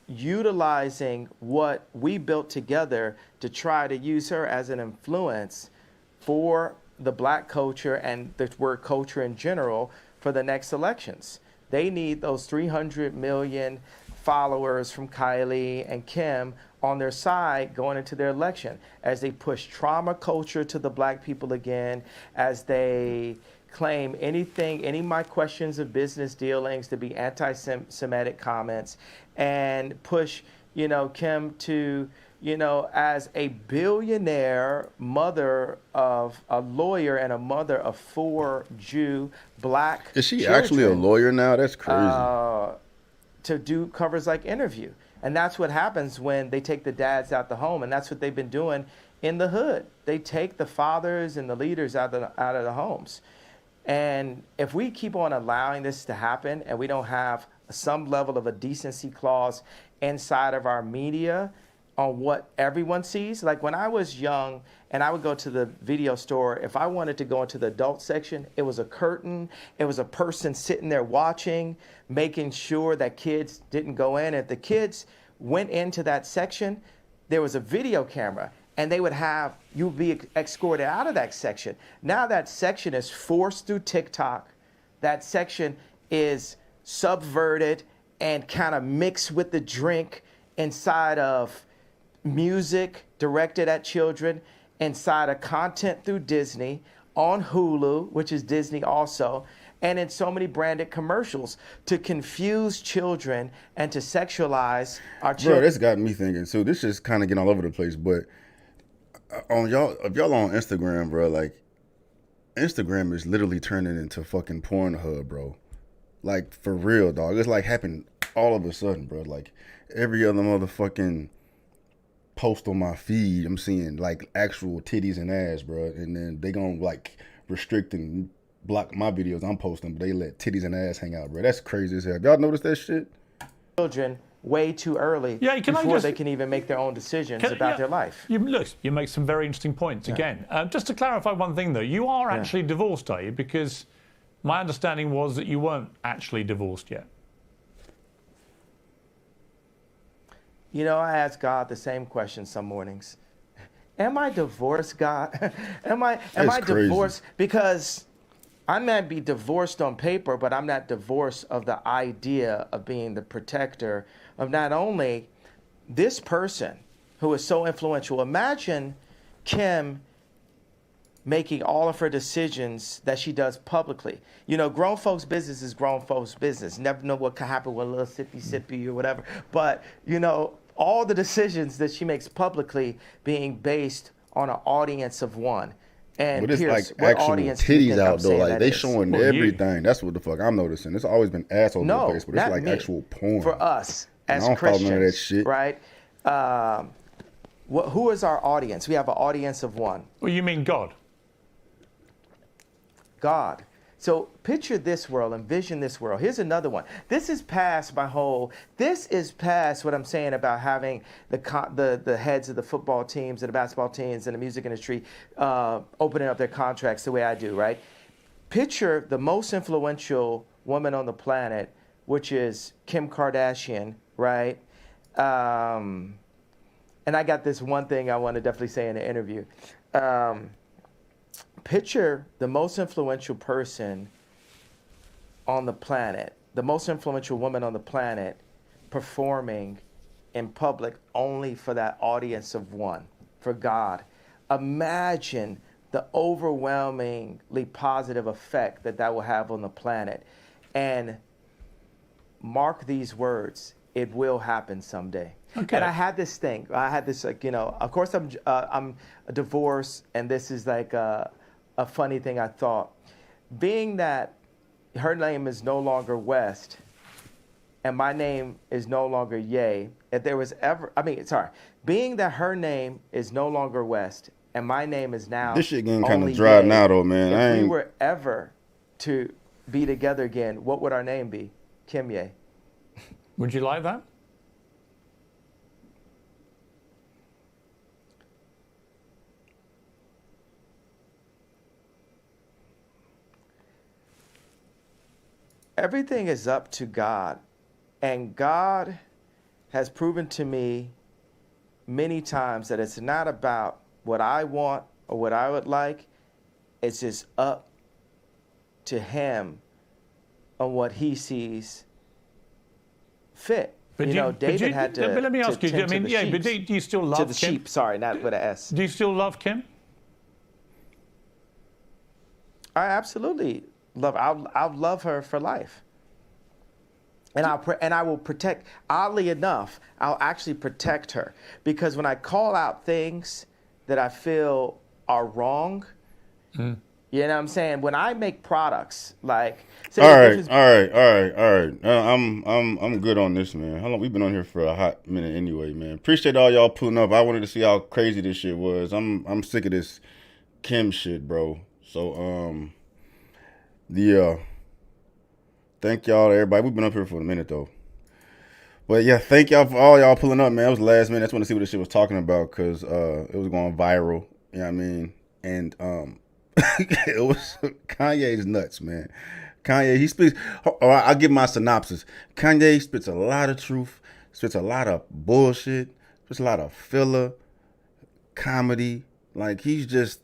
utilizing what we built together to try to use her as an influence for the black culture and the word culture in general for the next elections. They need those 300 million followers from Kylie and Kim on their side going into their election as they push trauma culture to the black people again, as they claim anything, any of my questions of business dealings to be anti-Semitic comments, and push, you know, Kim to, you know, as a billionaire mother of a lawyer and a mother of 4 Jew black Is she children, actually a lawyer now? That's crazy. to do covers like Interview. And that's what happens when they take the dads out the home. And that's what they've been doing in the hood. They take the fathers and the leaders out of the homes. And if we keep on allowing this to happen and we don't have some level of a decency clause inside of our media on what everyone sees, like when I was young and I would go to the video store, if I wanted to go into the adult section, it was a curtain, it was a person sitting there watching, making sure that kids didn't go in. If the kids went into that section, there was a video camera. And they would have you be escorted out of that section. Now that section is forced through TikTok. That section is subverted and kind of mixed with the drink inside of music directed at children, inside of content through Disney, on Hulu, which is Disney also, and in so many branded commercials to confuse children and to sexualize our children. Bro, this got me thinking. So this is kind of getting all over the place, but on y'all, if y'all on Instagram, bro, like Instagram is literally turning into fucking Pornhub, bro. Like for real, dog. It's like happened all of a sudden, bro. Like every other motherfucking post on my feed, I'm seeing like actual titties and ass, bro. And then they gonna like restrict and block my videos I'm posting, but they let titties and ass hang out, bro. That's crazy as hell. Y'all notice that shit? Children way too early before they can even make their own decisions about their life. You make some very interesting points. Again, just to clarify one thing, though, you are actually divorced, are you? Because my understanding was that you weren't actually divorced yet. You know, I ask God the same question some mornings. Am I divorced, God? am I divorced? Because I might be divorced on paper, but I'm not divorced of the idea of being the protector of not only this person who is so influential. Imagine Kim making all of her decisions that she does publicly. You know, grown folks' business is grown folks' business. Never know what could happen with a little sippy or whatever. But, you know, all the decisions that she makes publicly being based on an audience of one. And but it's Piers, like actual titties out though. Like they showing everything. That's what the fuck I'm noticing. It's always been ass over the place, but it's like actual porn. For us as I don't Christians, follow none of that shit. Right? Who is our audience? We have an audience of one. Well, you mean God? God. So picture this world, envision this world. Here's another one. This is past what I'm saying about having the heads of the football teams and the basketball teams and the music industry opening up their contracts the way I do, right? Picture the most influential woman on the planet, which is Kim Kardashian, right? And I got this one thing I want to definitely say in the interview. Picture the most influential person on the planet, the most influential woman on the planet, performing in public only for that audience of one, for God. Imagine the overwhelmingly positive effect that will have on the planet. And mark these words, it will happen someday. Okay. And I had this thing. Like, you know, of course I'm divorced, and this is like a funny thing I thought. Being that her name is no longer West, and my name is no longer Ye, being that her name is no longer West, and my name is now this shit getting kind of dry now though, man. If we were ever to be together again, what would our name be? Kim Ye. Would you like that? Everything is up to God. And God has proven to me many times that it's not about what I want or what I would like. It's just up to him on what he sees fit. But David had to. But let me ask you. tend to the But sheep. do you still love To the Kim? sheep, sorry, not with an S. Do you still love Kim? I absolutely love. I'll love her for life. And I will protect. Oddly enough, I'll actually protect her, because when I call out things that I feel are wrong, you know what I'm saying. When I make products, like All right. I'm good on this, man. How long we've been on here for a hot minute anyway, man. Appreciate all y'all pulling up. I wanted to see how crazy this shit was. I'm sick of this Kim shit, bro. So thank y'all to everybody. We've been up here for a minute though. But yeah, thank y'all for all y'all pulling up, man. It was last minute. I just want to see what this shit was talking about, because it was going viral. You know what I mean? And it was Kanye's nuts, man. Kanye, he speaks. I'll give my synopsis. Kanye spits a lot of truth, spits a lot of bullshit, spits a lot of filler, comedy. Like, he's just